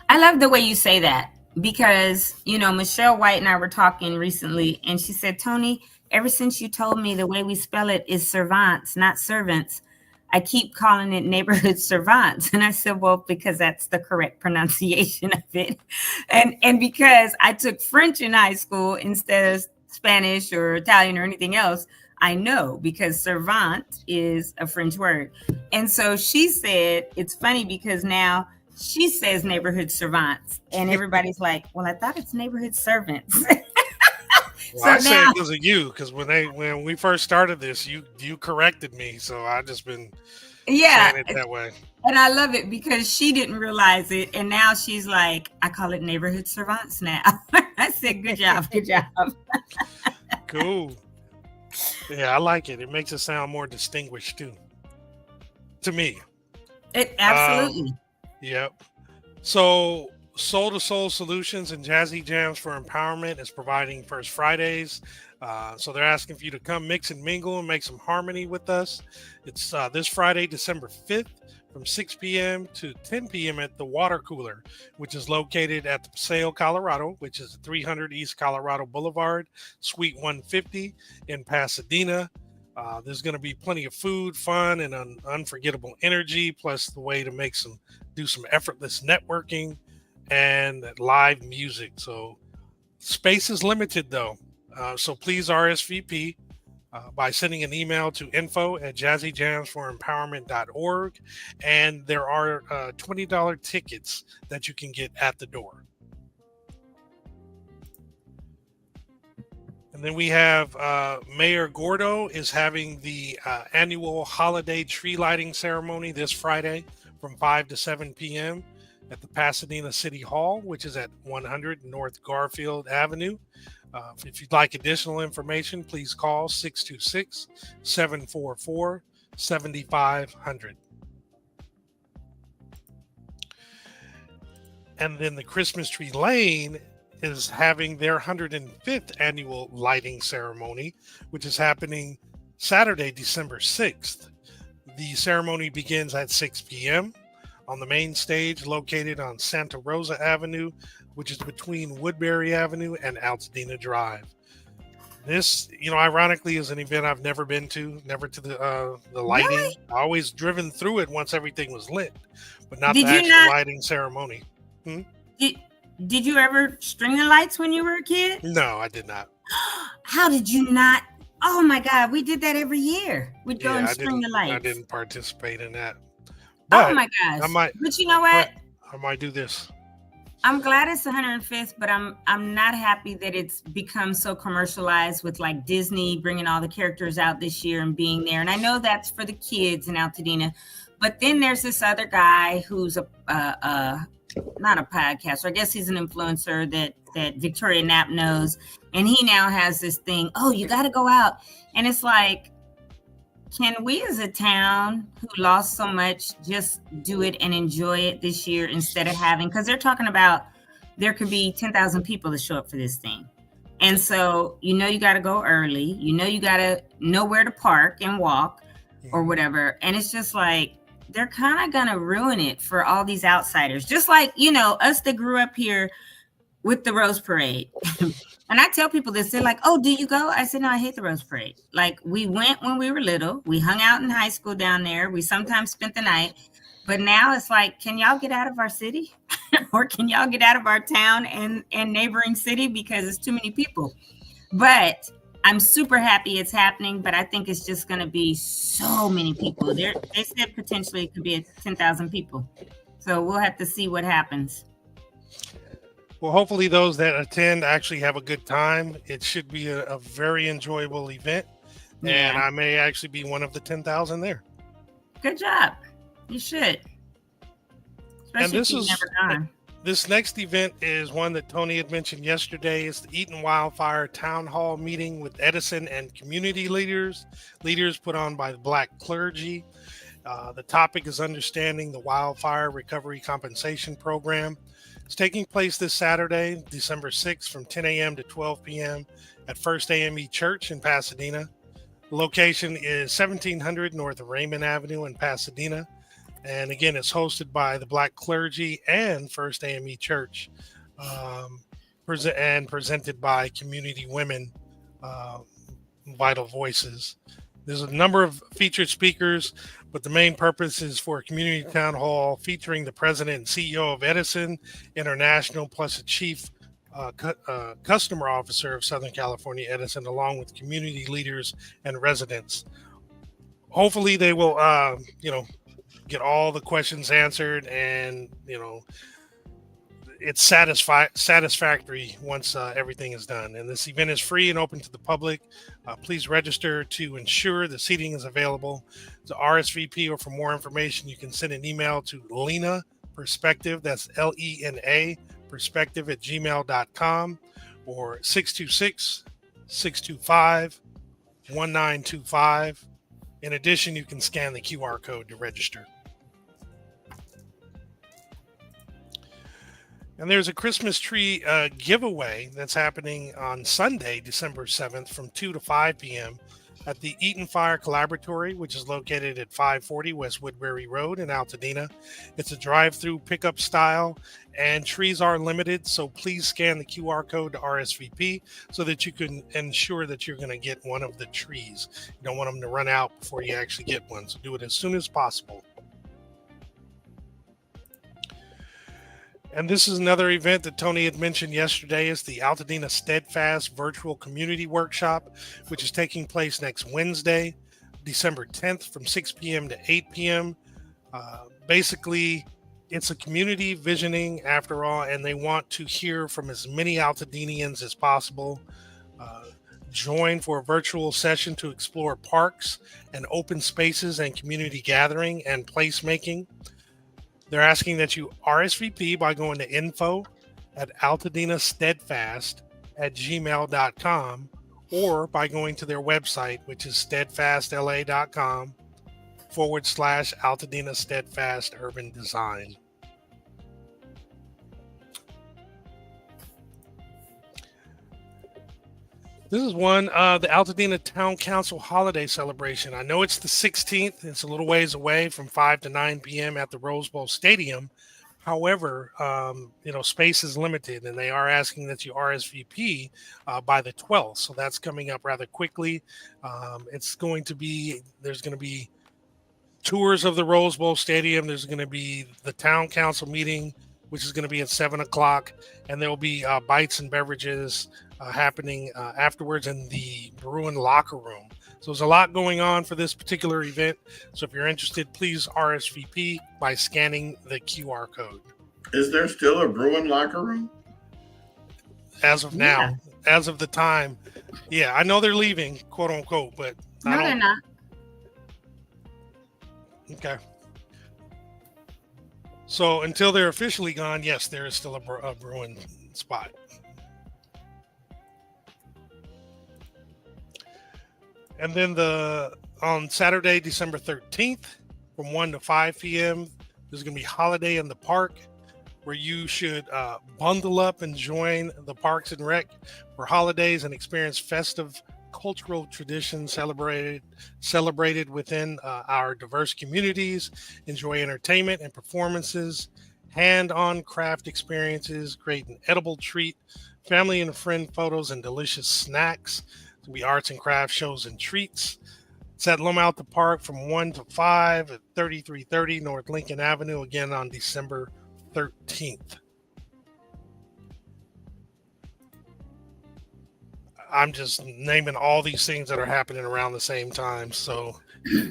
[SPEAKER 2] I love the way you say that, because, you know, Michelle White and I were talking recently, and she said, Tony, ever since you told me the way we spell it is servants, not servants, I keep calling it Neighborhood Servants. And I said, well, because that's the correct pronunciation of it. And because I took French in high school instead of Spanish or Italian or anything else, I know, because servant is a French word. And so she said, it's funny because now she says Neighborhood Servants, and everybody's like, well, I thought it's Neighborhood Servants.
[SPEAKER 3] Well,
[SPEAKER 2] So
[SPEAKER 3] I say
[SPEAKER 2] now-
[SPEAKER 3] it because of you, because when we first started this, you corrected me, so I just been
[SPEAKER 2] Yeah.
[SPEAKER 3] saying it that way.
[SPEAKER 2] And I love it because she didn't realize it. And now she's like, I call it Neighborhood Servants now. I said, good job. Good job.
[SPEAKER 3] Cool. Yeah, I like it. It makes it sound more distinguished too. To me.
[SPEAKER 2] It absolutely.
[SPEAKER 3] Yep. So Soul to Soul Solutions and Jazzy Jams for Empowerment is providing First Fridays. So they're asking for you to come mix and mingle and make some harmony with us. It's this Friday, December 5th from 6 p.m. to 10 p.m. at the Water Cooler, which is located at the Paseo, Colorado, which is 300 East Colorado Boulevard, Suite 150 in Pasadena. There's going to be plenty of food, fun, and an unforgettable energy, plus the way to do some effortless networking and live music. So space is limited though. So please RSVP by sending an email to info@jazzyjamsforempowerment.org. And there are $20 tickets that you can get at the door. And then we have Mayor Gordo is having the annual holiday tree lighting ceremony this Friday from 5 to 7 p.m. at the Pasadena City Hall, which is at 100 North Garfield Avenue. If you'd like additional information, please call 626-744-7500. And then the Christmas Tree Lane is having their 105th annual lighting ceremony, which is happening Saturday, December 6th. The ceremony begins at 6 p.m. on the main stage located on Santa Rosa Avenue, which is between Woodbury Avenue and Altadena Drive. This, ironically, is an event I've never been to, never to the lighting.
[SPEAKER 2] Really?
[SPEAKER 3] I always driven through it once everything was lit, but not
[SPEAKER 2] Did
[SPEAKER 3] the
[SPEAKER 2] you
[SPEAKER 3] actual lighting ceremony.
[SPEAKER 2] Did you ever string the lights when you were a kid?
[SPEAKER 3] No, I did not.
[SPEAKER 2] How did you not? Oh my God, we did that every year. We'd go and string the lights.
[SPEAKER 3] I didn't participate in that.
[SPEAKER 2] Oh
[SPEAKER 3] But
[SPEAKER 2] my gosh. But you know
[SPEAKER 3] I
[SPEAKER 2] what?
[SPEAKER 3] might do this.
[SPEAKER 2] I'm glad it's the 105th, but I'm not happy that it's become so commercialized with like Disney bringing all the characters out this year and being there. And I know that's for the kids in Altadena, but then there's this other guy who's not a podcaster. I guess he's an influencer that Victoria Knapp knows, and he now has this thing. Oh, you got to go out, and it's like, can we as a town who lost so much just do it and enjoy it this year instead of having, because they're talking about there could be 10,000 people to show up for this thing. And so, you got to go early, you got to know where to park and walk or whatever. And it's just like, they're kind of going to ruin it for all these outsiders. Just like, us that grew up here with the Rose Parade. And I tell people this, they're like, oh, do you go? I said, no, I hate the Rose Parade. Like, we went when we were little. We hung out in high school down there. We sometimes spent the night. But now it's like, can y'all get out of our city? Or can y'all get out of our town and neighboring city because it's too many people? But I'm super happy it's happening, but I think it's just going to be so many people. They said potentially it could be 10,000 people. So we'll have to see what happens.
[SPEAKER 3] Well, hopefully those that attend actually have a good time. It should be a very enjoyable event. Yeah. And I may actually be one of the 10,000 there. Good
[SPEAKER 2] job. You should. Especially if you've never gone.
[SPEAKER 3] This next event is one that Tony had mentioned yesterday. It's the Eaton Wildfire Town Hall meeting with Edison and community leaders put on by the Black clergy. The topic is understanding the wildfire recovery compensation program. It's taking place this Saturday, December 6th from 10 a.m. to 12 p.m. at First AME Church in Pasadena. The location is 1700 North Raymond Avenue in Pasadena. And again, it's hosted by the Black clergy and First AME Church, and presented by Community Women, Vital Voices. There's a number of featured speakers, but the main purpose is for a community town hall featuring the president and CEO of Edison International, plus a chief customer officer of Southern California Edison, along with community leaders and residents. Hopefully they will, get all the questions answered, and it's satisfactory once everything is done. And this event is free and open to the public. Please register to ensure the seating is available. To RSVP or for more information, you can send an email to Lena Perspective, that's LENA perspective @gmail.com, or 626-625-1925. In addition, you can scan the QR code to register. And there's a Christmas tree giveaway that's happening on Sunday, December 7th from 2 to 5 p.m. at the Eaton Fire Collaboratory, which is located at 540 West Woodbury Road in Altadena. It's a drive-through pickup style, and trees are limited, so please scan the QR code to RSVP so that you can ensure that you're going to get one of the trees. You don't want them to run out before you actually get one, so do it as soon as possible. And this is another event that Tony had mentioned yesterday. Is the Altadena Steadfast Virtual Community Workshop, which is taking place next Wednesday, December 10th from 6 p.m. to 8 p.m. Basically, it's a community visioning after all, and they want to hear from as many Altadenians as possible. Join for a virtual session to explore parks and open spaces and community gathering and placemaking. They're asking that you RSVP by going to info@altadenasteadfast@gmail.com or by going to their website, which is steadfastla.com/Altadena Steadfast Urban Design. This is one, the Altadena Town Council holiday celebration. I know it's the 16th. It's a little ways away from 5 to 9 p.m. at the Rose Bowl Stadium. However, space is limited, and they are asking that you RSVP by the 12th. So that's coming up rather quickly. There's going to be tours of the Rose Bowl Stadium. There's going to be the Town Council meeting, which is going to be at 7 o'clock. And there will be bites and beverages happening afterwards in the Bruin locker room. So there's a lot going on for this particular event. So if you're interested, please RSVP by scanning the QR code.
[SPEAKER 1] Is there still a Bruin locker room?
[SPEAKER 3] As of now, as of the time. Yeah, I know they're leaving, quote unquote, but
[SPEAKER 2] No, they're not.
[SPEAKER 3] Okay. So until they're officially gone, yes, there is still a Bruin spot. And then on Saturday, December 13th, from 1 to 5 p.m., there's going to be Holiday in the Park, where you should bundle up and join the Parks and Rec for holidays and experience festive cultural traditions celebrated within our diverse communities. Enjoy entertainment and performances, hand-on craft experiences, create an edible treat, family and friend photos, and delicious snacks. There'll be arts and crafts shows and treats. It's at Loma Alta Park from 1 to 5 at 3330 North Lincoln Avenue, again on December 13th. I'm just naming all these things that are happening around the same time, so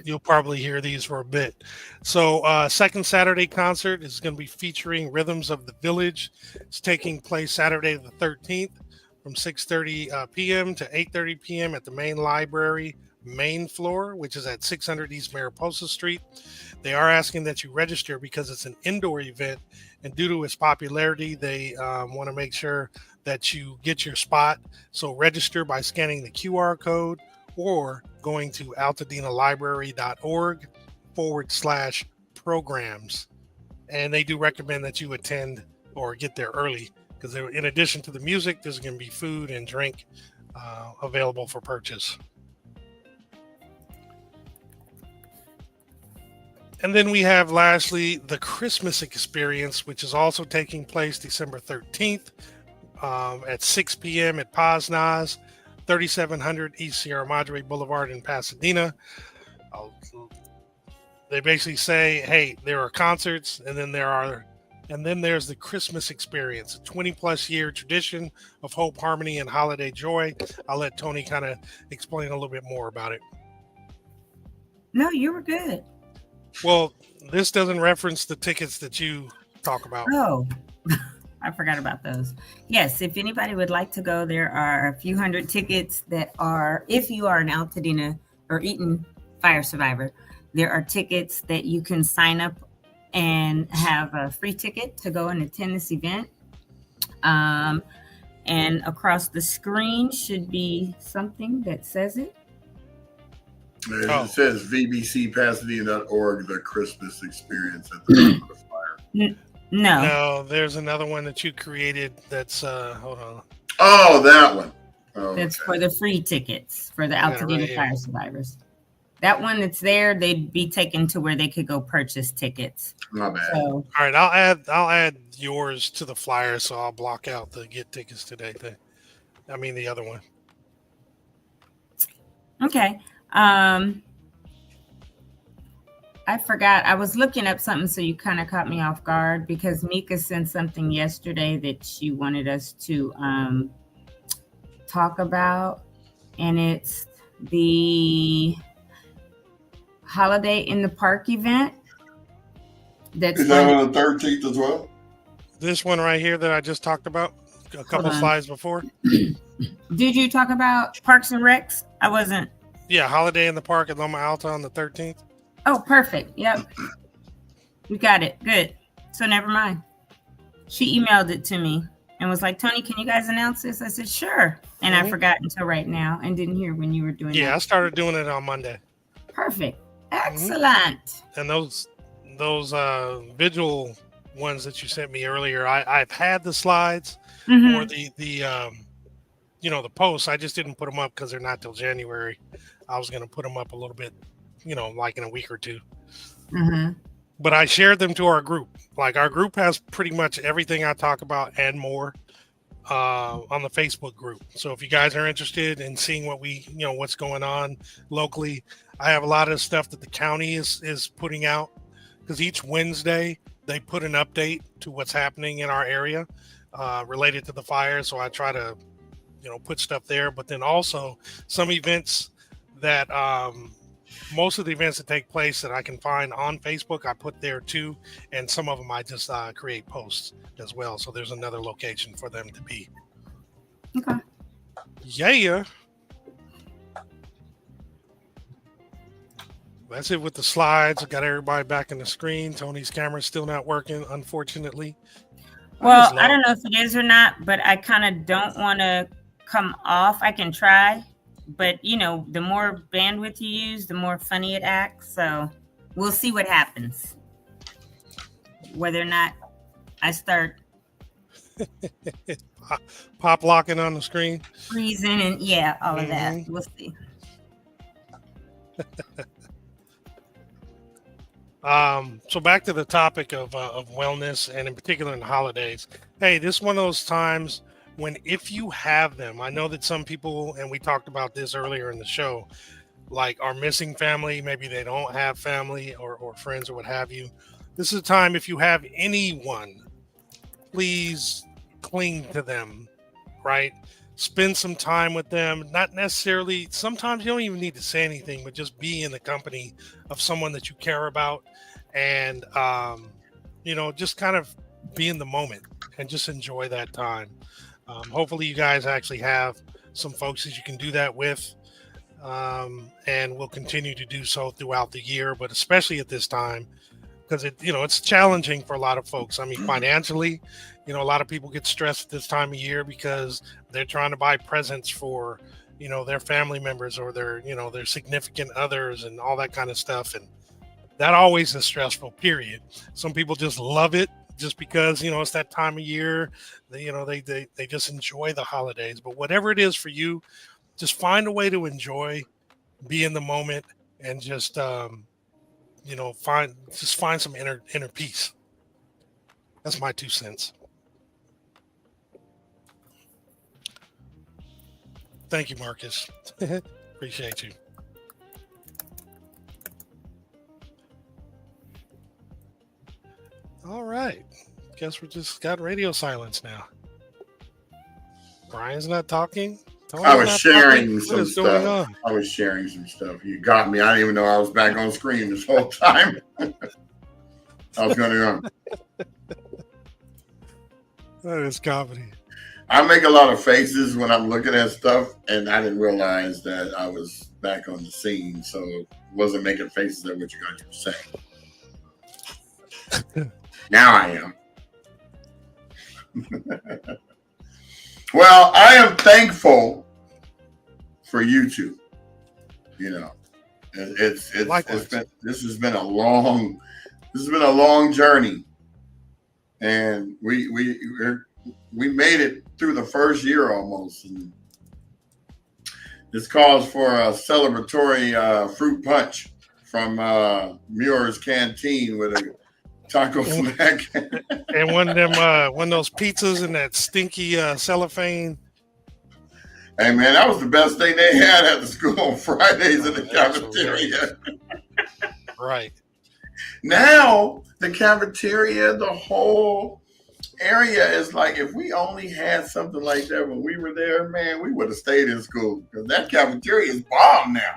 [SPEAKER 3] you'll probably hear these for a bit. So second Saturday concert is going to be featuring Rhythms of the Village. It's taking place Saturday the 13th from 6:30 p.m. to 8:30 p.m. at the main library main floor, which is at 600 East Mariposa Street. They are asking that you register because it's an indoor event, and due to its popularity, they want to make sure that you get your spot. So register by scanning the QR code or going to altadena.org/programs. And they do recommend that you attend or get there early, because in addition to the music, there's going to be food and drink available for purchase. And then we have, lastly, the Christmas Experience, which is also taking place December 13th at 6 p.m. at Paz-Naz, 3700 East Sierra Madre Boulevard in Pasadena. They basically say, hey, there are concerts, and then there's the Christmas Experience, a 20-plus year tradition of hope, harmony, and holiday joy. I'll let Tony kind of explain a little bit more about it.
[SPEAKER 2] No, you were good.
[SPEAKER 3] Well, this doesn't reference the tickets that you talk about.
[SPEAKER 2] Oh, I forgot about those. Yes, if anybody would like to go, there are a few hundred tickets that are, if you are an Altadena or Eaton fire survivor, there are tickets that you can sign up and have a free ticket to go and attend this event. And across the screen should be something that says it.
[SPEAKER 1] It says vbcpasadena.org, the Christmas Experience at the top of the flyer.
[SPEAKER 2] No,
[SPEAKER 3] No, there's another one that you created. That's hold on.
[SPEAKER 1] Oh, that one. Oh,
[SPEAKER 2] that's
[SPEAKER 1] okay.
[SPEAKER 2] for the free tickets for the
[SPEAKER 3] Yeah, right
[SPEAKER 2] Altadena
[SPEAKER 3] here.
[SPEAKER 2] fire survivors. That one that's there, they'd be taken to where they could go purchase tickets.
[SPEAKER 1] My bad.
[SPEAKER 2] So
[SPEAKER 3] All right, I'll add yours to the flyer, so I'll block out the get tickets today thing. I mean the other one.
[SPEAKER 2] okay. I forgot. I was looking up something, so you kind of caught me off guard because Mika sent something yesterday that she wanted us to talk about, and it's the Holiday in the Park event. That's
[SPEAKER 1] Is that
[SPEAKER 2] going
[SPEAKER 1] on the 13th as well?
[SPEAKER 3] This one right here that I just talked about a couple
[SPEAKER 2] on.
[SPEAKER 3] slides before.
[SPEAKER 2] Did you talk about Parks and Recs? I wasn't.
[SPEAKER 3] Yeah, Holiday in the Park at Loma Alta on the 13th.
[SPEAKER 2] Oh, perfect. Yep. We got it. Good. So never mind. She emailed it to me and was like, Tony, can you guys announce this? I said, sure. And I forgot until right now and didn't hear when you were doing
[SPEAKER 3] Yeah, I
[SPEAKER 2] that.
[SPEAKER 3] started doing it on Monday.
[SPEAKER 2] Perfect. Excellent.
[SPEAKER 3] And those visual ones that you sent me earlier, I've had the slides or the the posts. I just didn't put them up because they're not till January. I was going to put them up a little bit, like in a week or two. But I shared them to our group. Like our group has pretty much everything I talk about and more on the Facebook group. So if you guys are interested in seeing what what's going on locally, I have a lot of stuff that the county is putting out because each Wednesday they put an update to what's happening in our area related to the fire. So I try to, put stuff there, but then also some events that most of the events that take place that I can find on Facebook, I put there too. And some of them I just create posts as well. So there's another location for them to be.
[SPEAKER 2] Okay.
[SPEAKER 3] Yeah. That's it with the slides. I got everybody back in the screen. Tony's camera's still not working, unfortunately.
[SPEAKER 2] Well, I don't know if it is or not, but I kind of don't want to come off. I can try, but the more bandwidth you use, the more funny it acts. So we'll see what happens. Whether or not I start
[SPEAKER 3] pop locking on the screen,
[SPEAKER 2] freezing, and all of that. We'll see.
[SPEAKER 3] So back to the topic of wellness, and in particular in the holidays. Hey, this is one of those times when if you have them, I know that some people, and we talked about this earlier in the show, like are missing family, maybe they don't have family or friends or what have you. This is a time if you have anyone, please cling to them, right? Spend some time with them. Not necessarily, sometimes you don't even need to say anything, but just be in the company of someone that you care about and, just kind of be in the moment and just enjoy that time. Hopefully you guys actually have some folks that you can do that with, and we'll continue to do so throughout the year, but especially at this time, because it's challenging for a lot of folks. I mean, financially, a lot of people get stressed this time of year because they're trying to buy presents for, their family members or their significant others and all that kind of stuff. And that always is stressful, period. Some people just love it just because, it's that time of year. They just enjoy the holidays. But whatever it is for you, just find a way to enjoy, be in the moment, and just, find some inner peace. That's my 2 cents. Thank you, Marcus. Appreciate you. All right. Guess we just got radio silence now. Brian's not talking.
[SPEAKER 1] I was sharing some stuff. I was sharing some stuff. You got me. I didn't even know I was back on screen this whole time. I was going on.
[SPEAKER 3] That is comedy.
[SPEAKER 1] I make a lot of faces when I'm looking at stuff, and I didn't realize that I was back on the scene, so wasn't making faces at what you guys were saying. Now I am. Well, I am thankful for you two. This has been a long journey. and we made it through the first year almost. And this calls for a celebratory fruit punch from Muir's Canteen with a taco snack.
[SPEAKER 3] And one of those pizzas in that stinky cellophane.
[SPEAKER 1] Hey man, that was the best thing they had at the school on Fridays in the cafeteria.
[SPEAKER 3] Right.
[SPEAKER 1] Now the cafeteria, the whole area is like, if we only had something like that when we were there, man, we would have stayed in school, because that cafeteria is bomb now.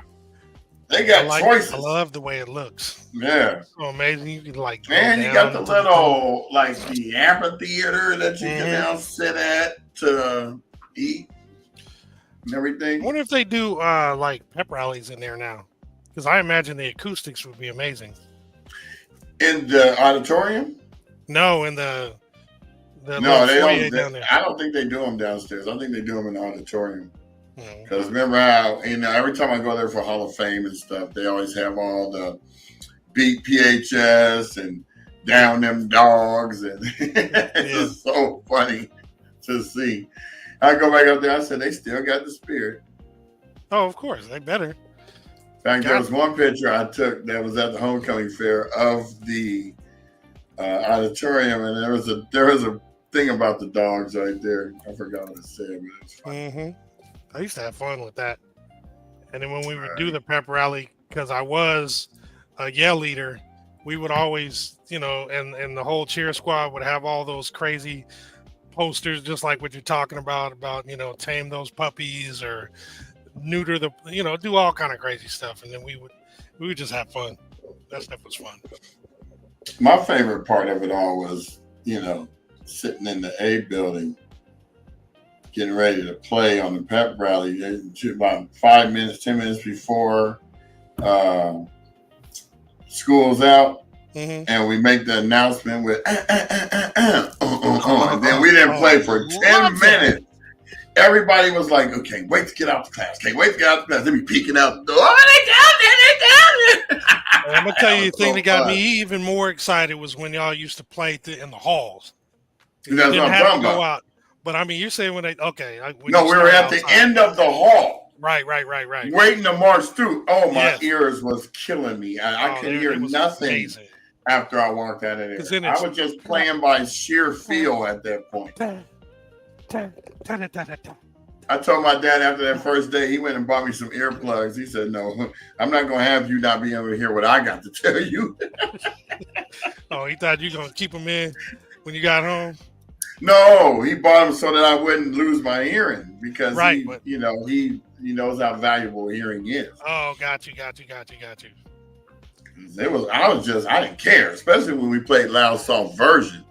[SPEAKER 1] They got choices.
[SPEAKER 3] I love the way it looks.
[SPEAKER 1] Yeah.
[SPEAKER 3] So amazing. You can
[SPEAKER 1] man, you got the little the amphitheater that you can now sit at to eat and everything.
[SPEAKER 3] I wonder if they do pep rallies in there now, because I imagine the acoustics would be amazing.
[SPEAKER 1] In the auditorium?
[SPEAKER 3] No, in the
[SPEAKER 1] no, they don't.
[SPEAKER 3] down there.
[SPEAKER 1] I don't think they do them downstairs. I think they do them in the auditorium. Because remember how, every time I go there for Hall of Fame and stuff, they always have all the beat PHS and down them dogs, and it's just so funny to see. I go back up there, I said, they still got the spirit.
[SPEAKER 3] Oh, of course, they better.
[SPEAKER 1] In fact, there was one picture I took that was at the homecoming fair of the auditorium, and there was a thing about the dogs right there. I forgot what it said, but it was funny.
[SPEAKER 3] I used to have fun with that. And then when we would do the pep rally, because I was a yell leader, we would always, and the whole cheer squad would have all those crazy posters, just like what you're talking about, tame those puppies or neuter the, do all kind of crazy stuff. And then we would just have fun. That stuff was fun.
[SPEAKER 1] My favorite part of it all was, sitting in the A building, getting ready to play on the pep rally about 5 minutes, 10 minutes before school's out. And we make the announcement with and then we didn't play for 10 minutes. Everybody was like, okay, wait to get out the class. Okay, wait to get out the class. They be peeking out the door. Oh, they down there.
[SPEAKER 3] I'm going to tell you the thing that got me even more excited was when y'all used to play in the halls.
[SPEAKER 1] That's what I'm talking about.
[SPEAKER 3] Out. But I mean, you're saying when they, we
[SPEAKER 1] were at the end of the hall.
[SPEAKER 3] Right.
[SPEAKER 1] Waiting to march through. Oh, my ears was killing me. I couldn't hear nothing after I walked out of there. I was just playing by sheer feel at that point. I told my dad after that first day, he went and bought me some earplugs. He said, no, I'm not going to have you not be able to hear what I got to tell you.
[SPEAKER 3] Oh, he thought you were going to keep them in when you got home?
[SPEAKER 1] No, he bought them so that I wouldn't lose my hearing, because he knows how valuable hearing is.
[SPEAKER 3] Oh, got you.
[SPEAKER 1] I didn't care, especially when we played loud, soft version.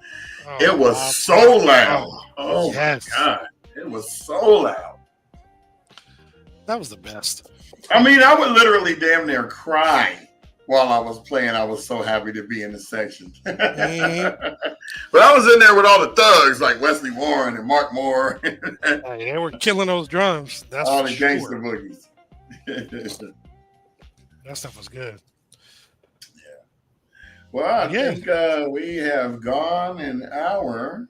[SPEAKER 1] It was so loud. Oh my God. It was so loud.
[SPEAKER 3] That was the best.
[SPEAKER 1] I mean, I would literally damn near cry while I was playing. I was so happy to be in the section. But I was in there with all the thugs like Wesley Warren and Mark Moore.
[SPEAKER 3] They were killing those drums. That's
[SPEAKER 1] all the gangster boogies.
[SPEAKER 3] That stuff was good.
[SPEAKER 1] Yeah. Well, I think we have gone an hour.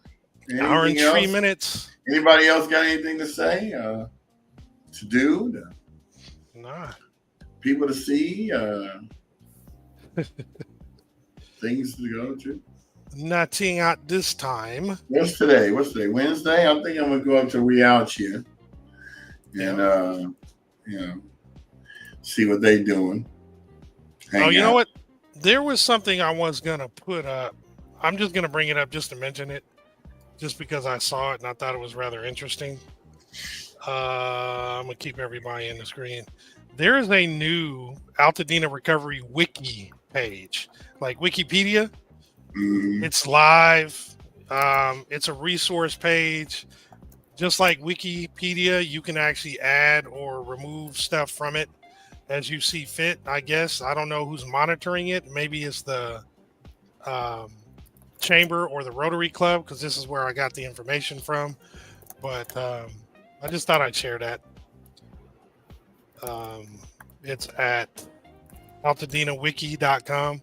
[SPEAKER 3] Hour and 3 minutes.
[SPEAKER 1] Anybody else got anything to say? To do?
[SPEAKER 3] Nah.
[SPEAKER 1] People to see? Things to go to?
[SPEAKER 3] Nothing at this time.
[SPEAKER 1] What's today? Wednesday? I think I'm going to go up to Rialto and, see what they doing.
[SPEAKER 3] You know what? There was something I was going to put up. I'm just going to bring it up just to mention it, just because I saw it and I thought it was rather interesting. I'm going to keep everybody in the screen. There is a new Altadena Recovery Wiki page, like Wikipedia. It's live. It's a resource page. Just like Wikipedia, you can actually add or remove stuff from it as you see fit, I guess. I don't know who's monitoring it. Maybe it's the Chamber or the Rotary Club, because this is where I got the information from. But I just thought I'd share that. It's at altadinawiki.com.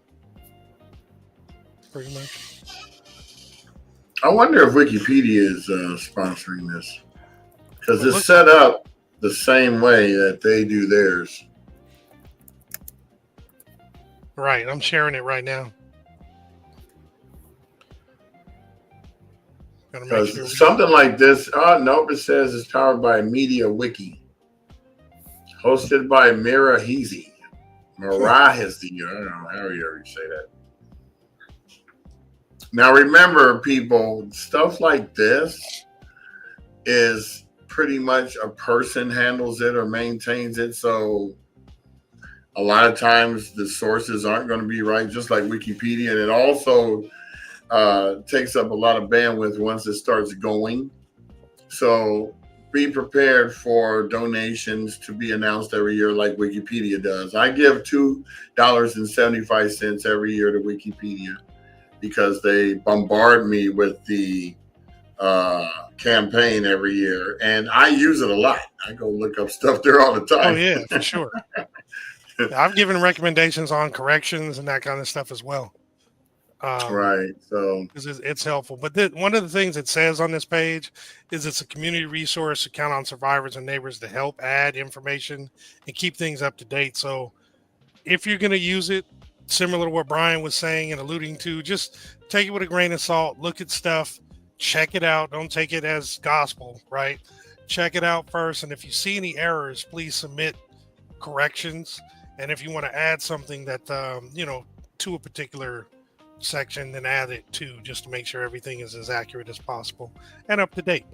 [SPEAKER 3] Pretty much.
[SPEAKER 1] I wonder if Wikipedia is sponsoring this because
[SPEAKER 3] It
[SPEAKER 1] it's
[SPEAKER 3] looks
[SPEAKER 1] set up the same way that they do theirs.
[SPEAKER 3] Right. I'm sharing it right now. Gotta make
[SPEAKER 1] Because
[SPEAKER 3] sure
[SPEAKER 1] something like this, oh, nope, it says it's powered by Media Wiki, hosted by Mira Heasy. Marahizi, I don't know how you ever say that. Now, remember, people, stuff like this is pretty much a person handles it or maintains it. So a lot of times the sources aren't going to be right, just like Wikipedia. And it also takes up a lot of bandwidth once it starts going. So be prepared for donations to be announced every year like Wikipedia does. I give $2.75 every year to Wikipedia because they bombard me with the campaign every year. And I use it a lot. I go look up stuff there all the time.
[SPEAKER 3] Oh, yeah, for sure. I've given recommendations on corrections and that kind of stuff as well.
[SPEAKER 1] Right. So
[SPEAKER 3] it's helpful. But one of the things it says on this page is it's a community resource to count on survivors and neighbors to help add information and keep things up to date. So if you're going to use it, similar to what Brian was saying and alluding to, just take it with a grain of salt, look at stuff, check it out. Don't take it as gospel, right? Check it out first. And if you see any errors, please submit corrections. And if you want to add something that, to a particular section, then add it too, just to make sure everything is as accurate as possible and up to date.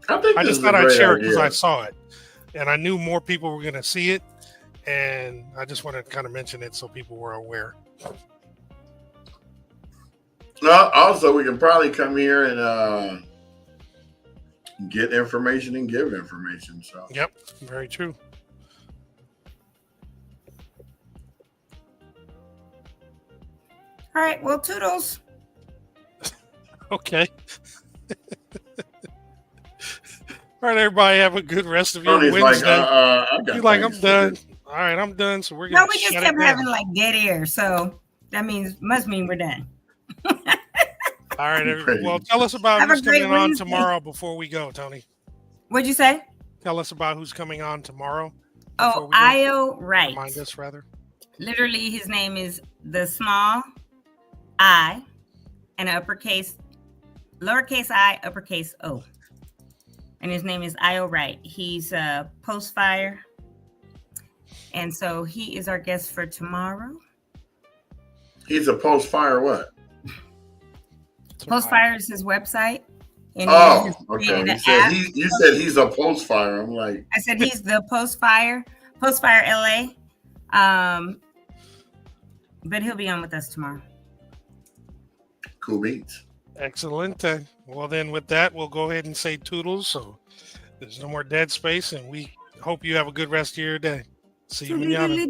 [SPEAKER 3] I just thought I'd share it because I saw it and I knew more people were going to see it, and I just wanted to kind of mention it so people were aware.
[SPEAKER 1] Also, we can probably come here and get information and give information. So
[SPEAKER 3] yep, very true.
[SPEAKER 2] All right, well, toodles.
[SPEAKER 3] Okay. All right, everybody, have a good rest of your
[SPEAKER 1] Tony's
[SPEAKER 3] Wednesday.
[SPEAKER 1] I'm
[SPEAKER 3] done. All right, I'm done. So we're gonna.
[SPEAKER 2] No, we just kept having like dead air, so that must mean we're done.
[SPEAKER 3] All right, everybody. Well, tell us about who's coming on tomorrow before we go, Tony.
[SPEAKER 2] What'd you say?
[SPEAKER 3] Tell us about who's coming on tomorrow.
[SPEAKER 2] Oh, Io Wright.
[SPEAKER 3] Remind us, rather.
[SPEAKER 2] Literally, his name is the small I and lowercase I, uppercase O. And his name is Io Wright. He's a post-fire. And so he is our guest for tomorrow.
[SPEAKER 1] He's a post-fire what?
[SPEAKER 2] Post-fire is his website. And
[SPEAKER 1] okay. You said he's a post-fire. I'm like.
[SPEAKER 2] I said he's the post-fire LA. But he'll be on with us tomorrow.
[SPEAKER 1] Cool beats.
[SPEAKER 3] Excellent. Well, then with that, we'll go ahead and say toodles. So there's no more dead space, and we hope you have a good rest of your day. See you, manana.